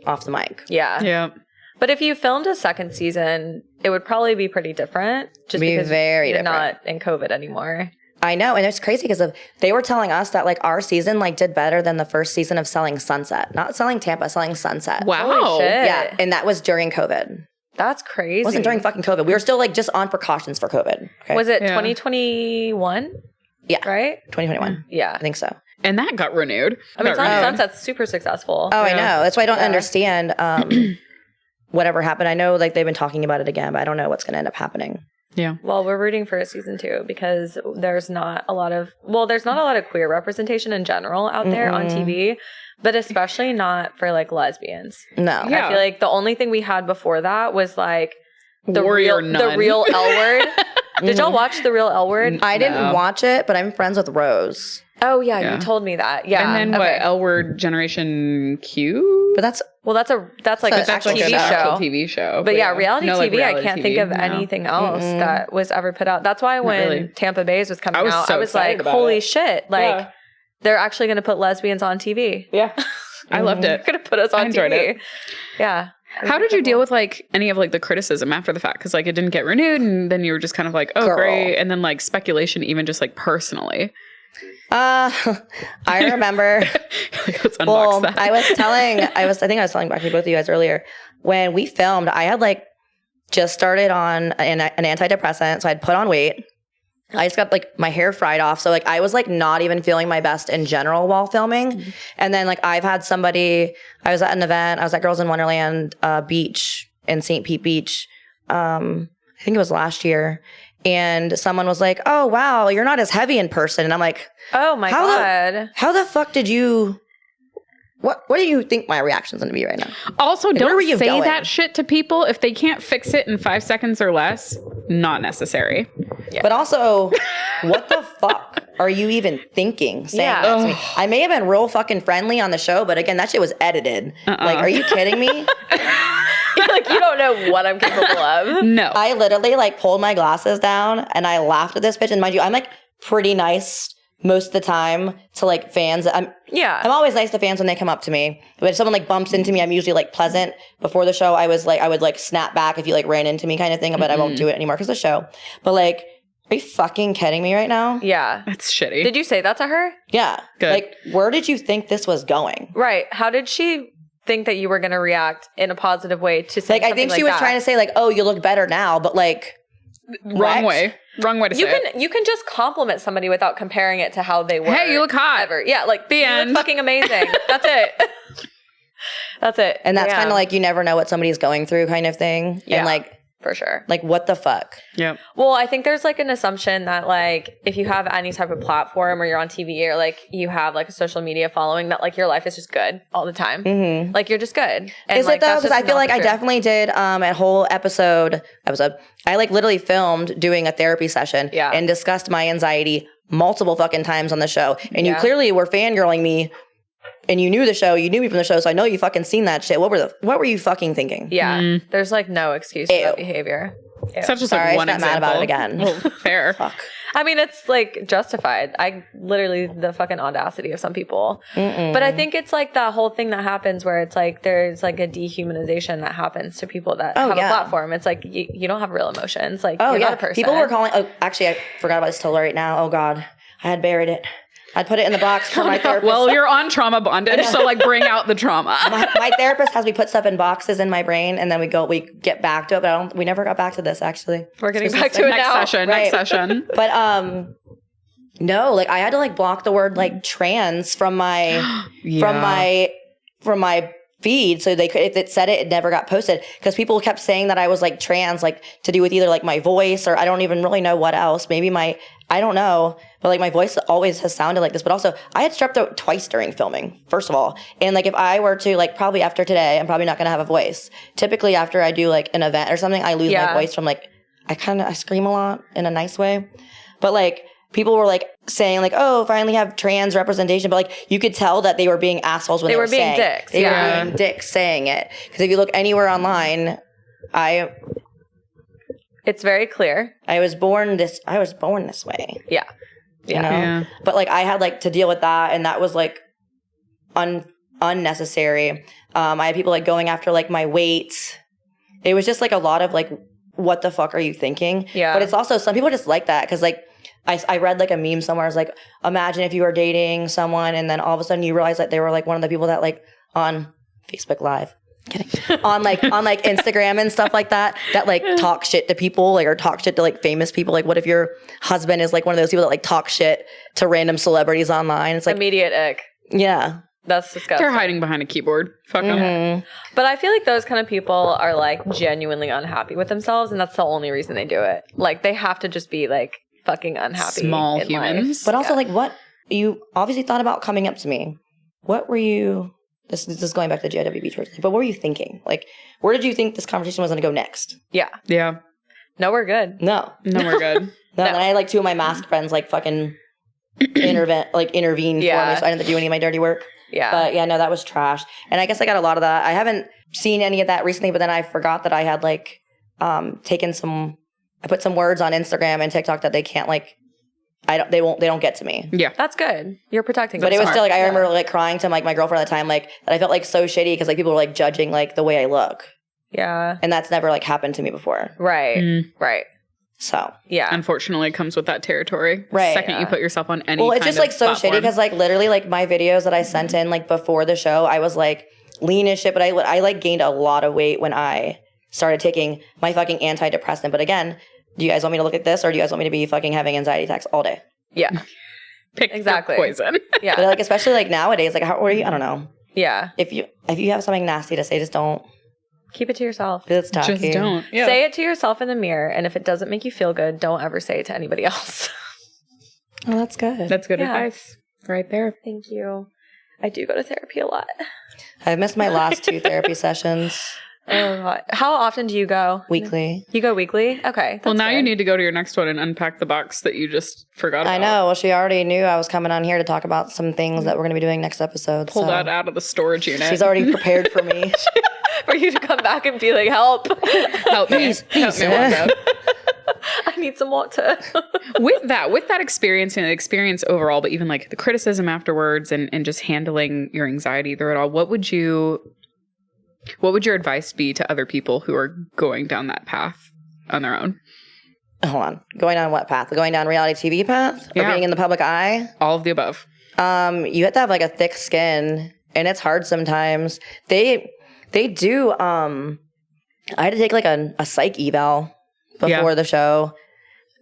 D: the mic.
C: Yeah.
A: Yeah.
C: But if you filmed a second season, it would probably be pretty different. Just
D: Be
C: because
D: very
C: you're
D: different.
C: not in COVID anymore.
D: I know, and it's crazy because they were telling us that like our season like did better than the first season of Selling Sunset, not Selling Tampa, Selling Sunset.
A: Wow.
C: Holy shit.
D: Yeah, and that was during COVID.
C: That's crazy.
D: It wasn't during fucking COVID. We were still like just on precautions for COVID. Okay?
C: Was it
A: Yeah.
C: 2021?
D: Yeah.
C: Right?
D: 2021?
C: Yeah.
D: I think so.
A: And that got renewed.
C: I mean,
A: Got renewed.
C: Sunset's super successful.
D: Oh, I know. That's why I don't
C: Yeah.
D: understand whatever happened. I know like they've been talking about it again, but I don't know what's going to end up happening.
A: Yeah.
C: Well, we're rooting for a season 2 because there's not a lot of queer representation in general out there on TV, but especially not for like lesbians.
D: No.
A: Yeah.
C: I feel like the only thing we had before that was like the
A: Warrior
C: real
A: nun.
C: L word. Did y'all watch the real L word?
D: I didn't
A: No.
D: watch it, but I'm friends with Rose.
C: Oh yeah,
A: Yeah.
C: you told me that. Yeah.
A: And then
C: okay.
A: what? L Word Generation Q?
D: But that's
C: Well, that's like
D: So
C: a
D: that's
C: TV
D: like an
C: show.
A: actual TV show.
C: But yeah, reality
A: No,
C: TV,
A: like,
C: I
A: reality
C: can't
A: TV,
C: think of
A: no.
C: anything else that was ever put out. That's why when
A: really.
C: Tampa Baes was coming
A: I was
C: out,
A: so
C: I was
A: excited
C: like,
A: about
C: holy
A: it.
C: shit. Like,
A: Yeah.
C: they're actually going to put lesbians on TV.
A: Yeah. I loved
C: They're
A: it.
C: going to put us
A: I
C: on
A: enjoyed
C: TV.
A: it.
C: Yeah.
A: How did you deal with like any of like the criticism after the fact? Because like it didn't get renewed, and then you were just kind of like, oh
D: Girl.
A: great, and then like speculation, even just like personally.
D: I remember.
A: Like, let's unbox
D: Well,
A: that.
D: I think I was telling actually both of you guys earlier when we filmed. I had like just started on an antidepressant, so I'd put on weight. I just got like my hair fried off, so like I was like not even feeling my best in general while filming. And then like I've had somebody. I was at an event. I was at Girls in Wonderland Beach in St. Pete Beach. I think it was last year. And someone was like, "Oh wow, you're not as heavy in person." And I'm like,
C: Oh my God.
D: how the fuck did you? What do you think my reaction's gonna be right now?
A: Also,
D: where were
A: don't
D: you
A: say
D: going?
A: that shit to people if they can't fix it in 5 seconds or less. Not necessary.
D: But also, what the fuck are you even thinking saying
C: Yeah.
D: that to me? I may have been real fucking friendly on the show, but again, that shit was edited. Like, are you kidding me?
C: Like, you don't know what I'm capable of.
A: No.
D: I literally like pulled my glasses down and I laughed at this bitch. And mind you, I'm like pretty nice most of the time to like fans. I'm always nice to fans when they come up to me. But if someone like bumps into me, I'm usually like pleasant. Before the show, I would like snap back if you like ran into me kind of thing, but I won't do it anymore because of the show. But like, are you fucking kidding me right now?
C: Yeah.
A: That's shitty.
C: Did you say that to her?
D: Yeah.
A: Good.
D: Like, where did you think this was going?
C: Right. How did she think that you were going to react in a positive way to say
D: like, I think she was trying to say like, oh, you look better now, but like,
A: Wrong way to say it.
C: You can just compliment somebody without comparing it to how they were.
A: Hey, you look hot.
C: Ever. Yeah, like
A: The end.
C: Look fucking amazing. That's it. That's it.
D: And that's kind of like, you never know what somebody's going through kind of thing.
C: Yeah.
D: And like,
C: for sure.
D: like, what the fuck?
A: Yeah.
C: Well, I think there's like an assumption that like if you have any type of platform or you're on TV or like you have like a social media following that like your life is just good all the time.
D: Mm-hmm.
C: Like you're just good. And,
D: Is
C: like,
D: it though?
C: that's
D: Because
C: just
D: I feel
C: not
D: like I
C: true.
D: definitely did a whole episode. I like literally filmed doing a therapy session and discussed my anxiety multiple fucking times on the show. And you clearly were fangirling me. And you knew the show, you knew me from the show, so I know you fucking seen that shit. What were you fucking thinking?
C: Yeah. There's like no excuse for that behavior. Ew.
A: Such as
D: Sorry,
A: like one
D: I just got
A: example.
D: mad about it again.
A: Well, fair.
D: Fuck.
C: I mean, it's like justified. I literally the fucking audacity of some people. But I think it's like that whole thing that happens where it's like there's like a dehumanization that happens to people that have a platform. It's like you don't have real emotions. Like you're not a person.
D: People were calling. Oh, actually, I forgot about this till right now. Oh God, I had buried it. I'd put it in the box for my therapist.
A: Well, you're on trauma bondage, so like bring out the trauma.
D: my therapist has me put stuff in boxes in my brain, and then we get back to it. But we never got back to this actually.
C: We're getting back to it
A: next
C: now.
A: session.
D: Right.
A: Next session.
D: But no, like I had to like block the word like trans from my from my feed, so they could, if it said it never got posted because people kept saying that I was like trans, like to do with either like my voice or I don't even really know what else. Maybe I don't know, but like my voice always has sounded like this. But also, I had strep throat twice during filming, first of all. And like if I were to like probably after today, I'm probably not gonna have a voice. Typically after I do like an event or something, I lose my voice from like I scream a lot in a nice way. But like people were like saying like, oh, finally have trans representation. But like you could tell that they were being assholes when they were
C: being
D: saying
C: dicks.
D: They were being dicks saying it. Because if you look anywhere online,
C: it's very clear.
D: I was born this way.
C: Yeah.
D: You know? But like I had like to deal with that, and that was like unnecessary. I had people like going after like my weight. It was just like a lot of like, what the fuck are you thinking?
C: Yeah.
D: But it's also some people just like that because like I read like a meme somewhere. It's like, imagine if you were dating someone and then all of a sudden you realize that they were like one of the people that like on Facebook Live. on like Instagram and stuff like that like talk shit to people like or talk shit to like famous people. Like what if your husband is like one of those people that like talk shit to random celebrities online? It's like
C: immediate ick.
D: Yeah.
C: That's disgusting.
A: They're hiding behind a keyboard. Fuck them.
C: But I feel like those kind of people are like genuinely unhappy with themselves, and that's the only reason they do it. Like they have to just be like fucking unhappy.
A: Small
C: in
A: humans.
C: life.
D: But also like what you obviously thought about coming up to me. What were you This is going back to the GIW Beach, but what were you thinking? Like, where did you think this conversation was going to go next?
C: Yeah. No, we're good.
D: No,
A: we're good.
D: No. Then I had like two of my mask friends like fucking intervene for me, so I didn't have to do any of my dirty work.
C: Yeah.
D: But yeah, no, that was trash. And I guess I got a lot of that. I haven't seen any of that recently, but then I forgot that I had like I put some words on Instagram and TikTok that they can't like. They don't get to me.
A: Yeah.
C: That's good. You're protecting them.
D: But it was still like, I remember like crying to like my girlfriend at the time, like that I felt like so shitty because like people were like judging like the way I look.
C: Yeah.
D: And that's never like happened to me before.
C: Right. Right.
D: So.
C: Yeah.
A: Unfortunately, it comes with that territory.
D: Right.
A: The second you put yourself on any
D: Well, it's just like so shitty because like literally like my videos that I sent in like before the show, I was like lean as shit, but I like gained a lot of weight when I started taking my fucking antidepressant. But again, do you guys want me to look at this or do you guys want me to be fucking having anxiety attacks all day?
C: Yeah.
A: Pick exactly. Poison.
C: Yeah.
D: But like especially like nowadays, like how are you? I don't know.
C: Yeah.
D: If you have something nasty to say, just don't.
C: Keep it to yourself.
D: Because it's toxic.
A: Just don't. Yeah.
C: Say it to yourself in the mirror, and if it doesn't make you feel good, don't ever say it to anybody else.
D: Oh, that's good.
A: That's good advice. Right there.
C: Thank you. I do go to therapy a lot.
D: I've missed my last 2 therapy sessions.
C: How often do you go?
D: Weekly.
C: You go weekly? Okay.
A: Well, now
C: good.
A: you need to go to your next one and unpack the box that you just forgot about.
D: I know. Well, she already knew I was coming on here to talk about some things that we're going to be doing next episode.
A: Pull that out of the storage unit.
D: She's already prepared for me.
C: For you to come back and be like, help.
A: Help me.
D: Please,
A: Help me, Wanda.
C: I need some water.
A: with that experience and the experience overall, but even like the criticism afterwards and just handling your anxiety through it all, what would your advice be to other people who are going down that path on their own?
D: Hold on. Going down what path? Going down reality TV path? Or being in the public eye?
A: All of the above.
D: You have to have like a thick skin, and it's hard sometimes. They do, I had to take like a psych eval before the show.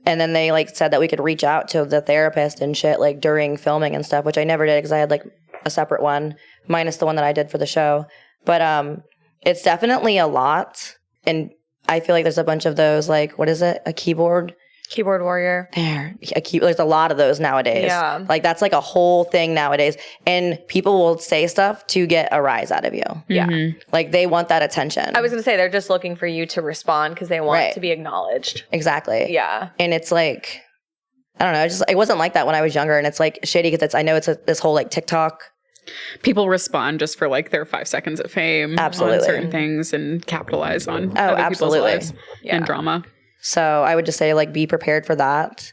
D: And then they like said that we could reach out to the therapist and shit like during filming and stuff, which I never did because I had like a separate one, minus the one that I did for the show. But it's definitely a lot. And I feel like there's a bunch of those, like, what is it? A keyboard
C: warrior.
D: There's a lot of those nowadays.
C: Yeah.
D: Like, that's like a whole thing nowadays. And people will say stuff to get a rise out of you.
C: Yeah.
A: Mm-hmm.
D: Like, they want that attention.
C: I was going to say, they're just looking for you to respond because they want to be acknowledged.
D: Exactly.
C: Yeah.
D: And it's like, I don't know. It wasn't like that when I was younger. And it's like shitty because I know it's this whole like TikTok.
A: People respond just for like their 5 seconds of fame on certain things and capitalize on other people's lives and drama.
D: So I would just say like be prepared for that.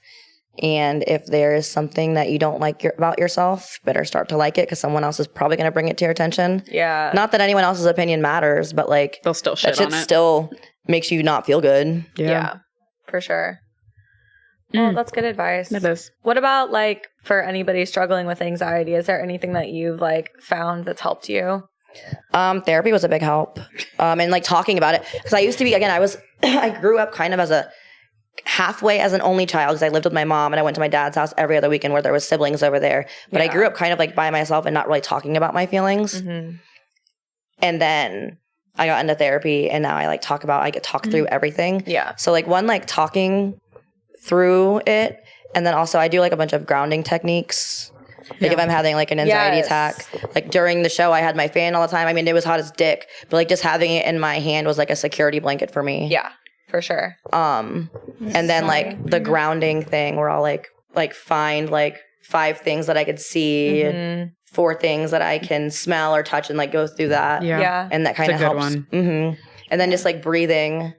D: And if there is something that you don't like about yourself, better start to like it because someone else is probably going to bring it to your attention. Yeah. Not that anyone else's opinion matters, but like
A: they'll still shit on it.
D: Still makes you not feel good.
C: Yeah, for sure. Well, that's good advice.
A: It is.
C: What about like for anybody struggling with anxiety? Is there anything that you've like found that's helped you?
D: Therapy was a big help. And like talking about it. Because I used to be, again, I grew up kind of as halfway as an only child because I lived with my mom and I went to my dad's house every other weekend where there was siblings over there. But I grew up kind of like by myself and not really talking about my feelings. Mm-hmm. And then I got into therapy and now I get talk through everything. Yeah. So like talking through it. And then also I do like a bunch of grounding techniques. Like if I'm having like an anxiety attack, like during the show, I had my fan all the time. I mean, it was hot as dick, but like just having it in my hand was like a security blanket for me.
C: Yeah, for sure.
D: And then like the grounding thing where I'll like find like 5 things that I could see, 4 things that I can smell or touch and like go through that. Yeah. And that kind of helps. Mm-hmm. And then just like breathing.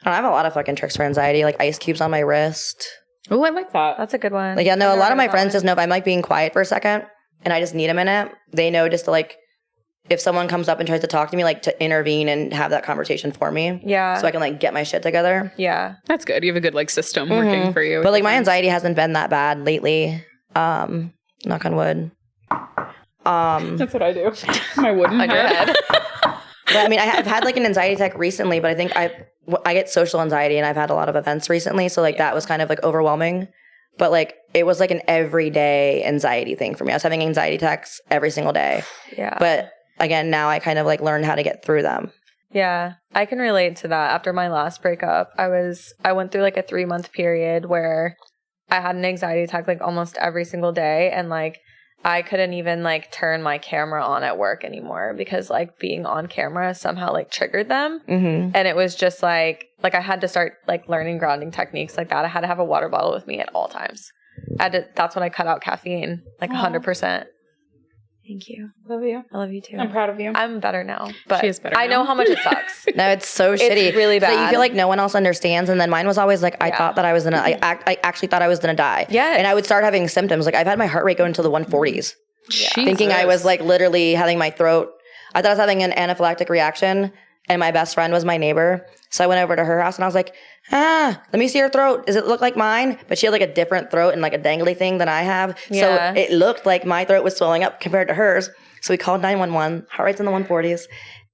D: I have a lot of fucking tricks for anxiety, like ice cubes on my wrist.
A: Oh, I like that.
C: That's a good one.
D: Like, yeah, no, a lot of my friends just know if I'm like being quiet for a second and I just need a minute, they know just to like, if someone comes up and tries to talk to me, like to intervene and have that conversation for me. Yeah. So I can like get my shit together.
C: Yeah.
A: That's good. You have a good like system working for you.
D: But like my anxiety hasn't been that bad lately. Knock on wood.
A: That's what I do. My wooden head.
D: But I mean, I've had like an anxiety attack recently, but I think I get social anxiety and I've had a lot of events recently. So like that was kind of like overwhelming, but like it was like an everyday anxiety thing for me. I was having anxiety attacks every single day. Yeah. But again, now I kind of like learned how to get through them.
C: Yeah. I can relate to that. After my last breakup, I went through like a 3-month period where I had an anxiety attack like almost every single day. And like, I couldn't even like turn my camera on at work anymore because like being on camera somehow like triggered them. Mm-hmm. And it was just like I had to start like learning grounding techniques like that. I had to have a water bottle with me at all times. That's when I cut out caffeine, like 100%. Thank you.
A: Love you.
C: I love you too.
A: I'm proud of you.
C: I'm better now, but
A: she is better
C: I
A: now.
C: know how much it sucks.
D: No, it's so shitty.
C: It's really bad.
D: So you feel like no one else understands. And then mine was always like, I thought that I was I actually thought I was going to die. Yeah. And I would start having symptoms. Like I've had my heart rate go into the 140s. Yeah. Thinking I was like literally having my throat. I thought I was having an anaphylactic reaction. And my best friend was my neighbor. So I went over to her house and I was like, let me see your throat. Does it look like mine? But she had like a different throat and like a dangly thing than I have. Yeah. So it looked like my throat was swelling up compared to hers. So we called 911, heart rate's in the 140s.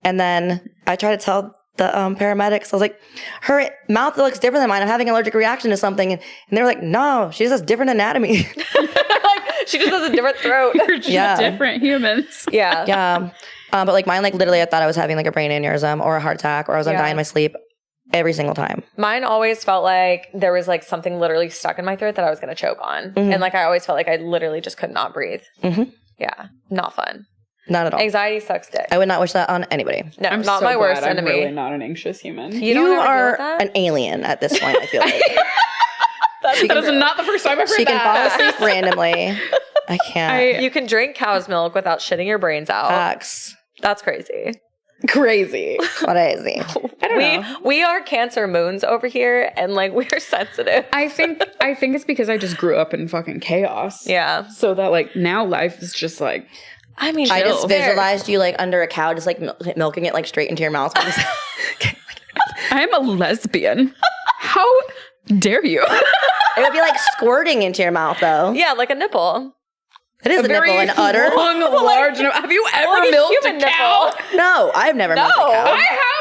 D: And then I tried to tell the paramedics, I was like, her mouth looks different than mine. I'm having an allergic reaction to something. And they were like, no, she just has different anatomy.
C: Like, she just has a different throat.
A: You're just different humans.
C: Yeah.
D: Yeah. But like mine, like literally I thought I was having like a brain aneurysm or a heart attack or I was going to die in my sleep every single time.
C: Mine always felt like there was like something literally stuck in my throat that I was going to choke on. Mm-hmm. And like I always felt like I literally just could not breathe. Mm-hmm. Yeah. Not fun.
D: Not at all.
C: Anxiety sucks dick.
D: I would not wish that on anybody.
C: No, I'm not my worst enemy.
A: I'm really not an anxious human.
D: You are an alien at this point, I feel like.
A: That is not the first time I've heard that.
D: She can fall asleep randomly. I can't.
C: You can drink cow's milk without shitting your brains out.
D: Facts.
C: That's crazy.
A: Crazy.
D: Crazy.
A: I don't know.
C: We are Cancer moons over here, and like we're sensitive.
A: I think it's because I just grew up in fucking chaos.
C: Yeah.
A: So that like now life is just like,
C: I mean,
D: I just
C: fair.
D: visualized you like under a cow, just like milking it like straight into your mouth.
A: I am a lesbian. How dare you?
D: It would be like squirting into your mouth, though.
C: Yeah, like a nipple.
D: It is a nipple and udder.
A: Long, large. Have you ever
C: Like a
A: milked a
C: human
A: cow?
C: nipple.
D: No, I've never milked a
A: I
D: cow.
A: have.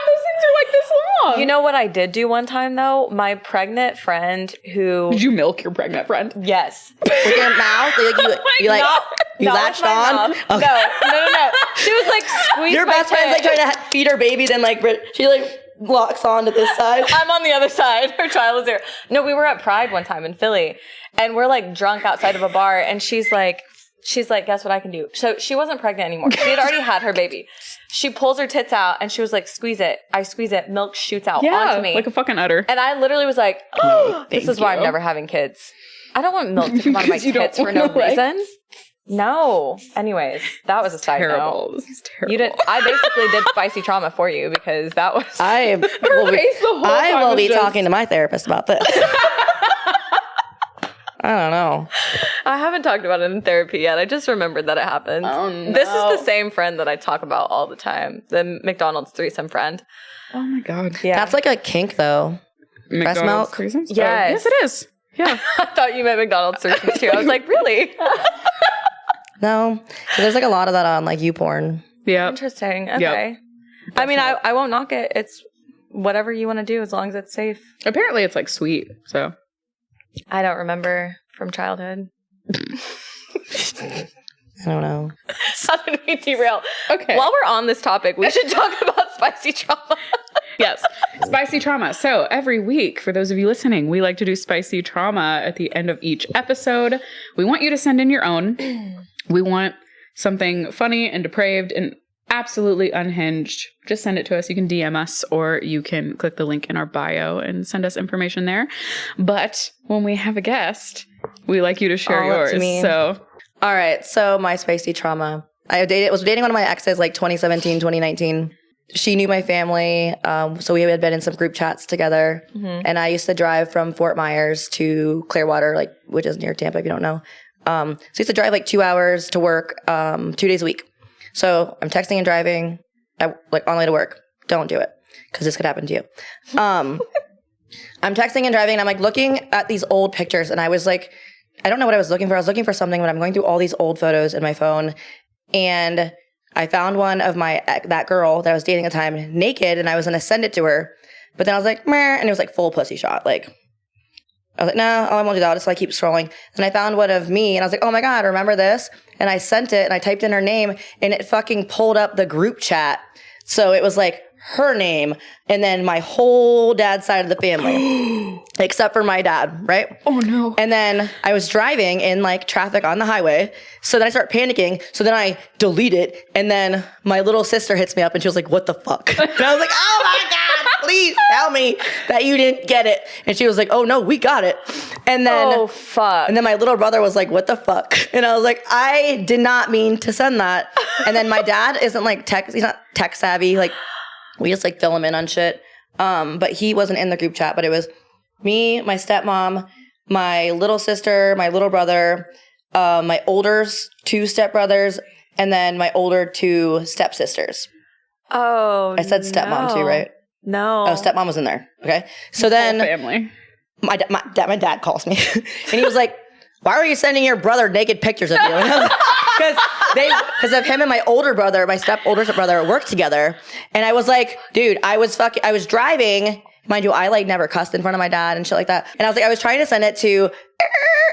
A: Those things are like this long.
C: You know what I did do one time though? My pregnant friend who
A: Did you milk your pregnant friend?
C: yes.
D: With your mouth, you latched on.
C: Okay. No. She was like squeeze
D: Your
C: my
D: best friend's like
C: tit.
D: trying to feed her baby, then like she like locks on to this side.
C: I'm on the other side. Her child is there. No, we were at Pride one time in Philly, and we're like drunk outside of a bar, and she's like, guess what I can do? So she wasn't pregnant anymore. She had already had her baby. She pulls her tits out, and she was like, squeeze it. I squeeze it. Milk shoots out onto me.
A: Like a fucking udder.
C: And I literally was like, oh, this
A: thank
C: is why I'm
A: you.
C: never having kids. I don't want milk to come out of my
A: 'Cause you don't
C: tits for no
A: wanna, like-
C: reason. No. Anyways, that was a side
A: Terrible.
C: note.
A: This is terrible.
C: You didn't. I basically did spicy trauma for you because that was.
D: I will
A: face the whole time
D: will
A: was
D: be
A: just-
D: talking to my therapist about this. I don't know.
C: I haven't talked about it in therapy yet. I just remembered that it happened.
A: Oh, no.
C: This is the same friend that I talk about all the time. The McDonald's threesome friend.
A: Oh my god.
C: Yeah.
D: That's like a kink, though.
A: McDonald's
D: milk?
A: threesomes?
C: Yes.
A: Oh, yes, it is. Yeah.
C: I thought you meant McDonald's threesomes too. I was like, really?
D: No, 'cause there's like a lot of that on like YouPorn.
A: Yeah.
C: Interesting. Okay. I mean, I won't knock it. It's whatever you want to do as long as it's safe.
A: Apparently, it's like sweet. So
C: I don't remember from childhood.
D: I don't know.
C: How did we derail?
A: okay.
C: While we're on this topic, we should talk about spicy trauma.
A: Yes. Spicy trauma. So every week, for those of you listening, we like to do spicy trauma at the end of each episode. We want you to send in your own. We want something funny and depraved and absolutely unhinged. Just send it to us. You can DM us or you can click the link in our bio and send us information there. But when we have a guest, we like you to share
D: All up
A: yours.
D: to me.
A: So
D: All right, so my spicy trauma. I was dating one of my exes like 2017, 2019. She knew my family, so we had been in some group chats together.
C: Mm-hmm.
D: And I used to drive from Fort Myers to Clearwater, like which is near Tampa, if you don't know. So I used to drive like 2 hours to work, 2 days a week. So I'm texting and driving, like on the way to work. Don't do it, because this could happen to you. I'm texting and driving, and I'm like looking at these old pictures, and I was like, I don't know what I was looking for. I was looking for something, but I'm going through all these old photos in my phone, and I found one of that girl that I was dating at the time naked, and I was gonna send it to her, but then I was like, meh, and it was like full pussy shot. Like, I was like, no, I won't do that. I'll just like keep scrolling. And I found one of me, and I was like, oh my god, remember this? And I sent it, and I typed in her name, and it fucking pulled up the group chat. So it was like her name, and then my whole dad's side of the family, except for my dad, right?
A: oh no.
D: And then I was driving in like traffic on the highway. So then I start panicking. So then I delete it. And then my little sister hits me up and she was like, what the fuck? And I was like, oh my God, please tell me that you didn't get it. And she was like, oh no, we got it. And then,
C: Oh, fuck.
D: and then my little brother was like, what the fuck? And I was like, I did not mean to send that. And then my dad isn't like he's not tech savvy. Like we just like fill him in on shit. But he wasn't in the group chat, but it was me, my stepmom, my little sister, my little brother, my older 2 stepbrothers, and then my older 2 stepsisters.
C: Oh,
D: I said stepmom too, right?
C: No.
D: Oh, stepmom was in there. Okay. So then
A: Family.
D: my dad calls me and he was like, why are you sending your brother naked pictures of you? Because of him and my older brother, my older stepbrother worked together. And I was like, dude, I was driving. Mind you, I like never cussed in front of my dad and shit like that. And I was like, I was trying to send it to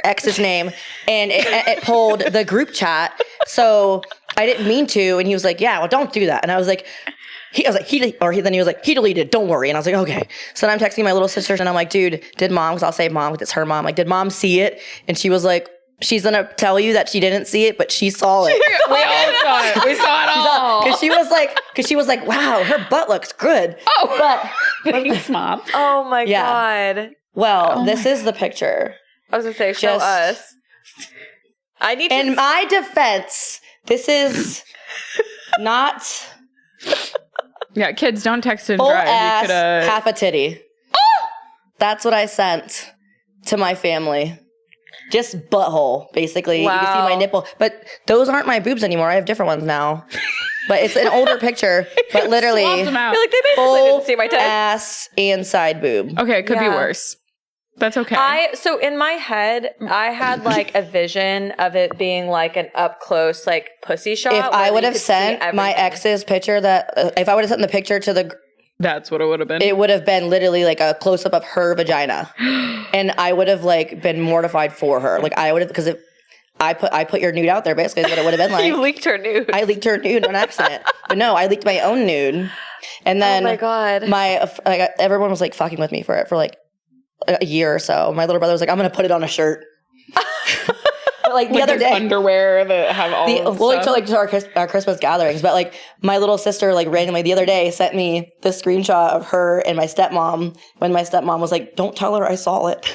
D: X's name, and it pulled the group chat. So I didn't mean to. And he was like, yeah, well, don't do that. And I was like, then he was like, he deleted it, don't worry. And I was like, okay. So then I'm texting my little sisters and I'm like, dude, did mom, because I'll say mom, because it's her mom. Like, did mom see it? And she was like, she's going to tell you that she didn't see it, but she saw it.
A: We all saw it. We saw it all.
D: Because she was like, wow, her butt looks good.
A: Oh,
D: But
A: thanks, Mom.
C: Oh my
D: Yeah.
C: God.
D: well, this is the picture.
C: I was going to say, show
D: Just-
C: us. I need
D: In
C: to.
D: my defense, this is not
A: Yeah, kids, don't text and
D: Full
A: drive.
D: ass,
A: You coulda...
D: half a titty. That's what I sent to my family. Just butthole, basically. You can see my nipple. But those aren't my boobs anymore. I have different ones now. But it's an older picture. But literally,
A: Swapped them out.
C: You're like, they basically didn't see my tits.
D: ass and side boob.
A: Okay, it could be worse. That's okay.
C: So in my head, I had like a vision of it being like an up close like pussy shot.
D: If I would have sent my ex's picture if I would have sent the picture to the...
A: That's what it would have been.
D: It would have been literally like a close up of her vagina. And I would have like been mortified for her. Like I would have, because I put your nude out there basically is what it would have been like.
C: You leaked her nude.
D: I leaked her nude on accident. But no, I leaked my own nude. And then
C: oh my God.
D: Everyone was like fucking with me for it for like a year or so. My little brother was like, I'm going to put it on a shirt. But like the other day,
A: underwear that have all
D: to our Christmas gatherings. But like my little sister, like randomly the other day sent me the screenshot of her and my stepmom when my stepmom was like, don't tell her I saw it.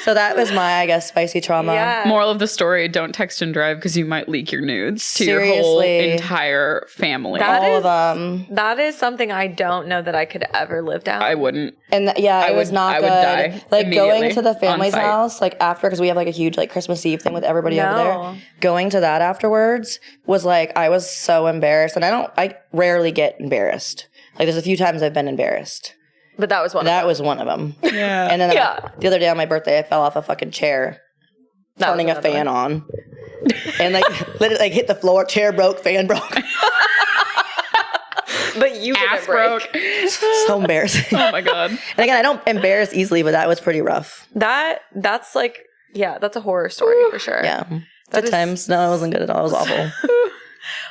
D: So that was my, I guess, spicy trauma.
C: Yeah.
A: Moral of the story, don't text and drive because you might leak your nudes to your whole entire family.
D: All of them.
C: That is something I don't know that I could ever live down.
A: I wouldn't.
D: And it was not good.
A: I would die
D: like going to the family's house, like after, because we have like a huge like Christmas Eve thing with everybody over there. Going to that afterwards was like, I was so embarrassed. And I rarely get embarrassed. Like there's a few times I've been embarrassed.
C: But that was one of them.
A: Yeah.
D: And then the other day on my birthday, I fell off a fucking chair, turning a fan on. And like literally like hit the floor, chair broke, fan broke.
C: But you
A: ass broke.
D: So embarrassing.
A: Oh my God.
D: And again, I don't embarrass easily, but that was pretty rough.
C: That's like, that's a horror story for sure.
D: Yeah. Good times. No, it wasn't good at all. It was awful.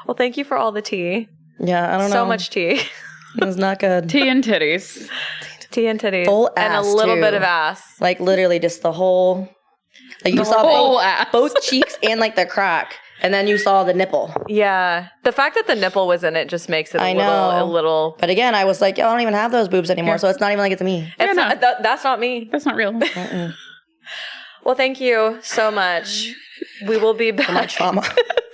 C: Well, thank you for all the tea.
D: Yeah, I don't know.
C: So much tea.
D: It was not good.
A: Tea and titties.
C: Tea and titties.
D: Full ass,
C: and a little
D: too.
C: bit of ass.
D: Like literally just the whole... Like you saw both cheeks and like the crack. And then you saw the nipple.
C: Yeah. The fact that the nipple was in it just makes it a little...
D: But again, I was like, I don't even have those boobs anymore, so it's not even like it's me.
C: That's not me.
A: That's not real.
C: Well, thank you so much. We will be back.
D: For my trauma.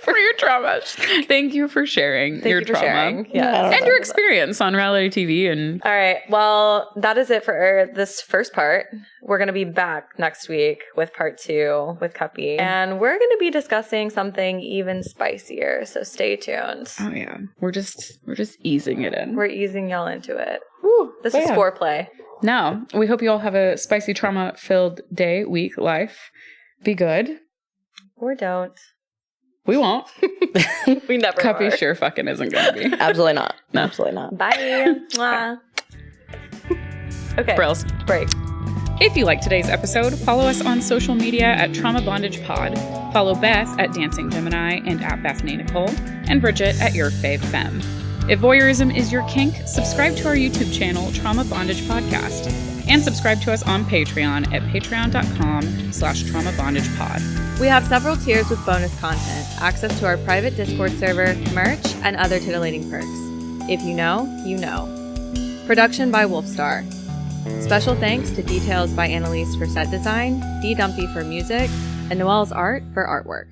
A: For your trauma. Thank you for sharing your trauma.
C: Yeah.
A: And your experience on reality TV. And
C: all right. Well, that is it for this first part. We're going to be back next week with part 2 with Cuppie. And we're going to be discussing something even spicier. So stay tuned.
A: oh yeah, we're just easing it in.
C: We're easing y'all into it.
A: Woo,
C: This is foreplay.
A: No, we hope you all have a spicy trauma-filled day, week, life. Be good.
C: Or don't.
A: We won't.
C: We never
A: Cuppie
C: are.
A: sure fucking isn't gonna be.
D: Absolutely not.
A: No.
D: Absolutely not.
C: Bye. Mwah. Okay.
A: Brills.
C: Break.
A: If you liked today's episode, follow us on social media at Trauma Bondage Pod. Follow Beth at Dancing Gemini and at Bethany Nicole, and Brigitte at Your Fave Femme. If voyeurism is your kink, subscribe to our YouTube channel, Trauma Bondage Podcast, and subscribe to us on Patreon at patreon.com/traumabondagepod.
B: We have several tiers with bonus content, access to our private Discord server, merch, and other titillating perks. If you know, you know. Production by Wolfstar. Special thanks to Details by Annalise for set design, D. Dumpy for music, and Noelle's art for artwork.